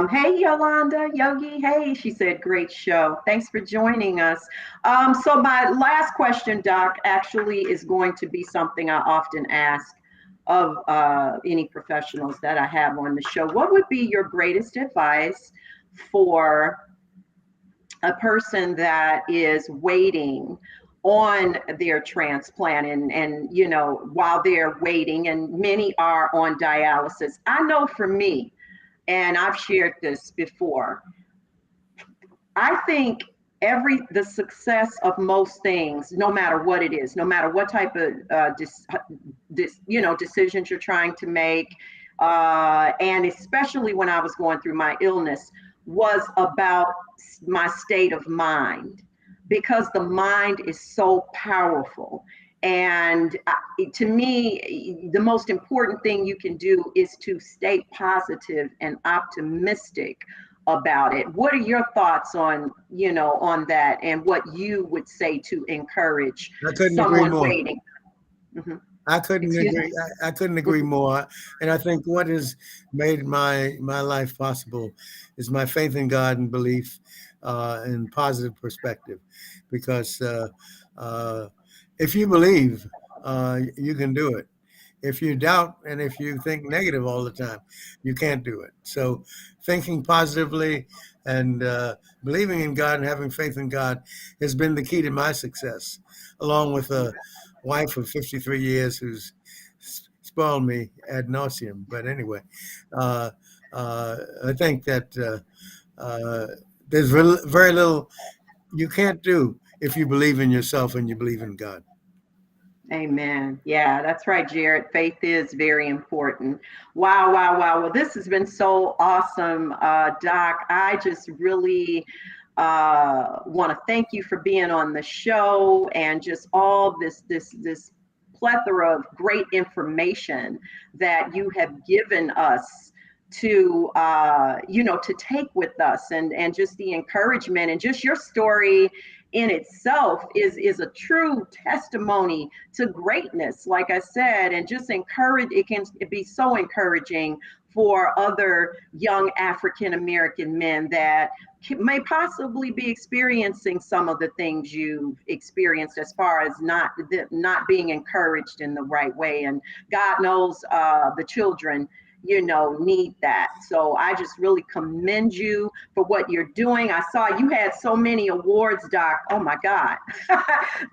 Speaker 1: Hey, Yolanda, Yogi. Hey, she said, great show. Thanks for joining us. So, my last question, Doc, actually is going to be something I often ask of any professionals that I have on the show. What would be your greatest advice for a person that is waiting on their transplant, and while they're waiting, and many are on dialysis? I know for me, and I've shared this before, I think the success of most things, no matter what it is, no matter what type of decisions you're trying to make, and especially when I was going through my illness, was about my state of mind, because the mind is so powerful. And to me, the most important thing you can do is to stay positive and optimistic about it. What are your thoughts on, on that, and what you would say to encourage
Speaker 2: I couldn't agree
Speaker 1: someone
Speaker 2: more.
Speaker 1: waiting? Mhm.
Speaker 2: I couldn't
Speaker 1: Excuse me.
Speaker 2: agree. I couldn't agree more. And I think what has made my life possible is my faith in God and belief and positive perspective. Because uh, if you believe, you can do it. If you doubt and if you think negative all the time, you can't do it. So, thinking positively and believing in God and having faith in God has been the key to my success, along with a wife of 53 years who's spoiled me ad nauseum. But anyway, uh, I think that uh, there's very little you can't do if you believe in yourself and you believe in God.
Speaker 1: Amen. Yeah, that's right, Jared. Faith is very important. Wow, wow, wow. Well, this has been so awesome, Doc. I just really want to thank you for being on the show and just all this plethora of great information that you have given us to to take with us, and just the encouragement, and just your story in itself is a true testimony to greatness, like I said. And just encourage, it can be so encouraging for other young African American men that may possibly be experiencing some of the things you've experienced, as far as not being encouraged in the right way. And God knows the children need that. So I just really commend you for what you're doing. I saw you had so many awards, Doc. Oh my God.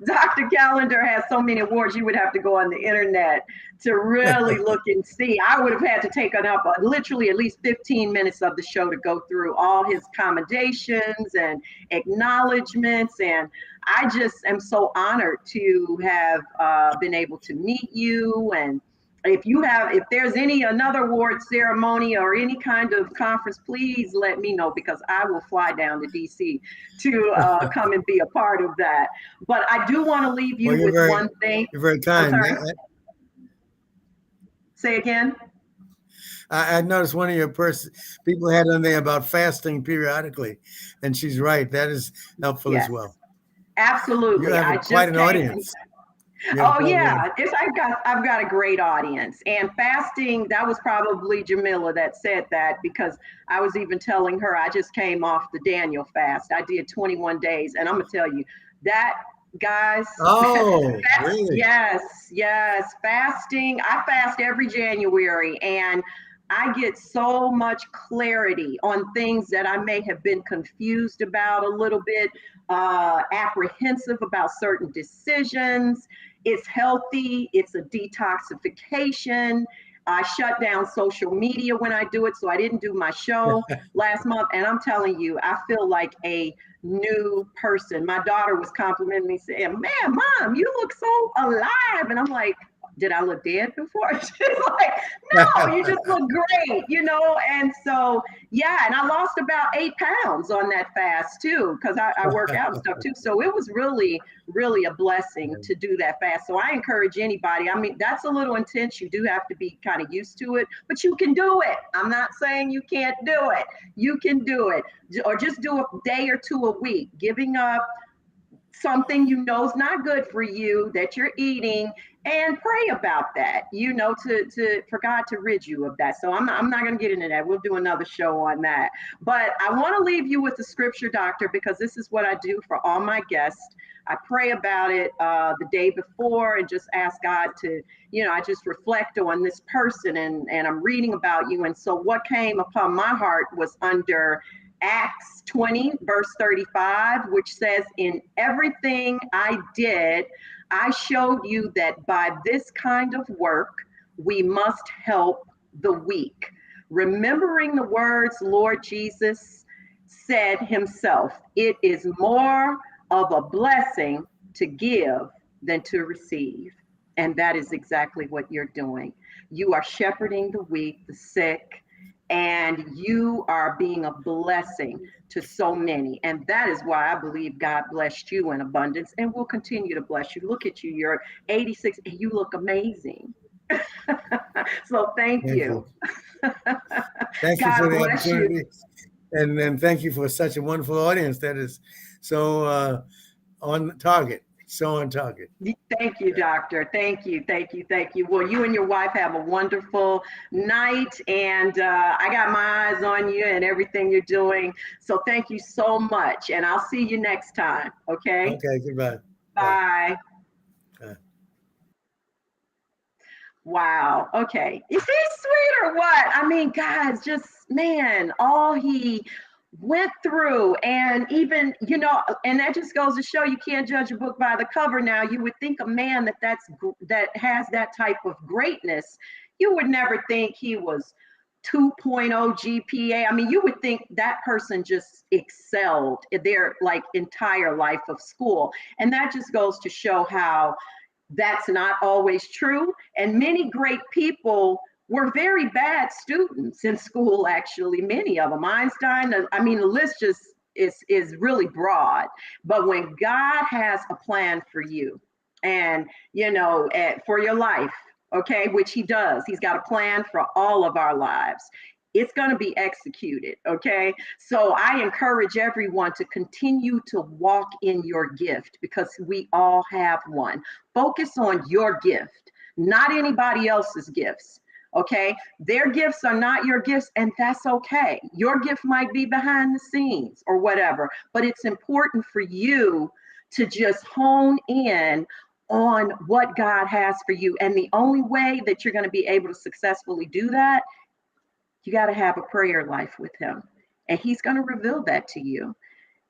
Speaker 1: Dr. Calendar has so many awards. You would have to go on the internet to really look and see. I would have had to take up literally at least 15 minutes of the show to go through all his commendations and acknowledgments. And I just am so honored to have been able to meet you. And if there's another award ceremony or any kind of conference, please let me know, because I will fly down to DC to come and be a part of that. But I do want to leave
Speaker 2: Well,
Speaker 1: you with one thing.
Speaker 2: you're very
Speaker 1: I'm
Speaker 2: kind.
Speaker 1: sorry. Say again.
Speaker 2: I noticed one of your people had on there about fasting periodically, and she's right. That is helpful as
Speaker 1: Yes,
Speaker 2: well. You
Speaker 1: absolutely.
Speaker 2: have
Speaker 1: I
Speaker 2: quite
Speaker 1: just
Speaker 2: an
Speaker 1: came.
Speaker 2: audience. You have
Speaker 1: Oh
Speaker 2: quite an audience.
Speaker 1: yeah, I've got a great audience. And fasting, that was probably Jamila that said that, because I was even telling her I just came off the Daniel fast. I did 21 days, and I'm gonna tell you that, guys.
Speaker 2: Oh, really?
Speaker 1: Yes, yes, fasting. I fast every January, and I get so much clarity on things that I may have been confused about a little bit, apprehensive about certain decisions. It's healthy, it's a detoxification. I shut down social media when I do it, so I didn't do my show last month. And I'm telling you, I feel like a new person. My daughter was complimenting me, saying, "Man, Mom, you look so alive." And I'm like, did I look dead before? She's like, no, you just look great. And so, yeah, and I lost about 8 pounds on that fast too, because I work out and stuff too. So it was really, really a blessing to do that fast. So I encourage anybody. I mean, that's a little intense. You do have to be kind of used to it, but you can do it. I'm not saying you can't do it. You can do it. Or just do a day or two a week, giving up something is not good for you that you're eating, and pray about that, to for God to rid you of that. So I'm not going to get into that. We'll do another show on that. But I want to leave you with the scripture, Doctor, because this is what I do for all my guests. I pray about it the day before, and just ask God to, I just reflect on this person, and I'm reading about you. And so what came upon my heart was under Acts 20, verse 35, which says, "In everything I did, I showed you that by this kind of work, we must help the weak." Remembering the words Lord Jesus said himself, "It is more of a blessing to give than to receive." And that is exactly what you're doing. You are shepherding the weak, the sick, and you are being a blessing to so many. And that is why I believe God blessed you in abundance and will continue to bless you. Look at you, you're 86 and you look amazing. So thank
Speaker 2: Thank you.
Speaker 1: you.
Speaker 2: Thank you
Speaker 1: God
Speaker 2: for the
Speaker 1: bless you.
Speaker 2: opportunity. And thank you for such a wonderful audience that is so on target. So on target.
Speaker 1: Thank you, doctor. Thank you, thank you, thank you. Well, you and your wife have a wonderful night, and I got my eyes on you and everything you're doing. So thank you so much, and I'll see you next time. Okay?
Speaker 2: Okay, goodbye. Bye.
Speaker 1: Bye.
Speaker 2: Bye.
Speaker 1: Wow. Okay. Is he sweet or what? I mean, guys, just man, all he went through, and even and that just goes to show you can't judge a book by the cover. Now, you would think a man that has that type of greatness, you would never think he was 2.0 GPA. I mean, you would think that person just excelled in their like entire life of school, and that just goes to show how that's not always true. And many great people were very bad students in school, actually, many of them. Einstein, I mean, the list just is really broad. But when God has a plan for you and, for your life, okay, which he does, he's got a plan for all of our lives. It's going to be executed, okay? So I encourage everyone to continue to walk in your gift because we all have one. Focus on your gift, not anybody else's gifts. Okay, their gifts are not your gifts, and that's okay. Your gift might be behind the scenes or whatever, but it's important for you to just hone in on what God has for you. And the only way that you're going to be able to successfully do that, you got to have a prayer life with him, and he's going to reveal that to you.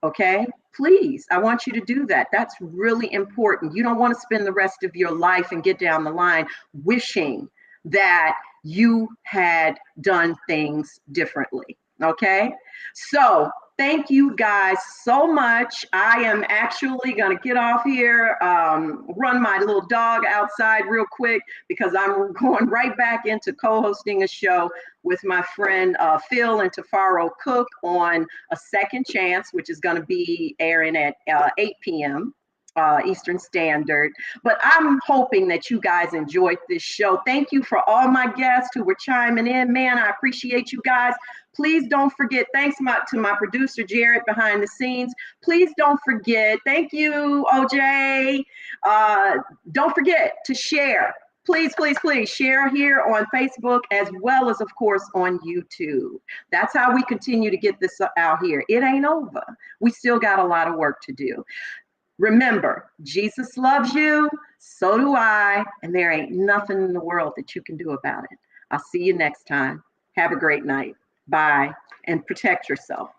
Speaker 1: Okay, please, I want you to do that. That's really important. You don't want to spend the rest of your life and get down the line wishing that you had done things differently. Okay, so thank you guys so much. I am actually going to get off here, run my little dog outside real quick because I'm going right back into co-hosting a show with my friend Phil and Tafaro Cook on A Second Chance, which is going to be airing at 8 p.m. Eastern Standard. But I'm hoping that you guys enjoyed this show. Thank you for all my guests who were chiming in. Man, I appreciate you guys. Please don't forget, thanks to my producer, Jared, behind the scenes. Please don't forget, thank you, OJ. Don't forget to share. Please, please, please share here on Facebook as well as, of course, on YouTube. That's how we continue to get this out here. It ain't over. We still got a lot of work to do. Remember, Jesus loves you, so do I, and there ain't nothing in the world that you can do about it. I'll see you next time. Have a great night. Bye, and protect yourself.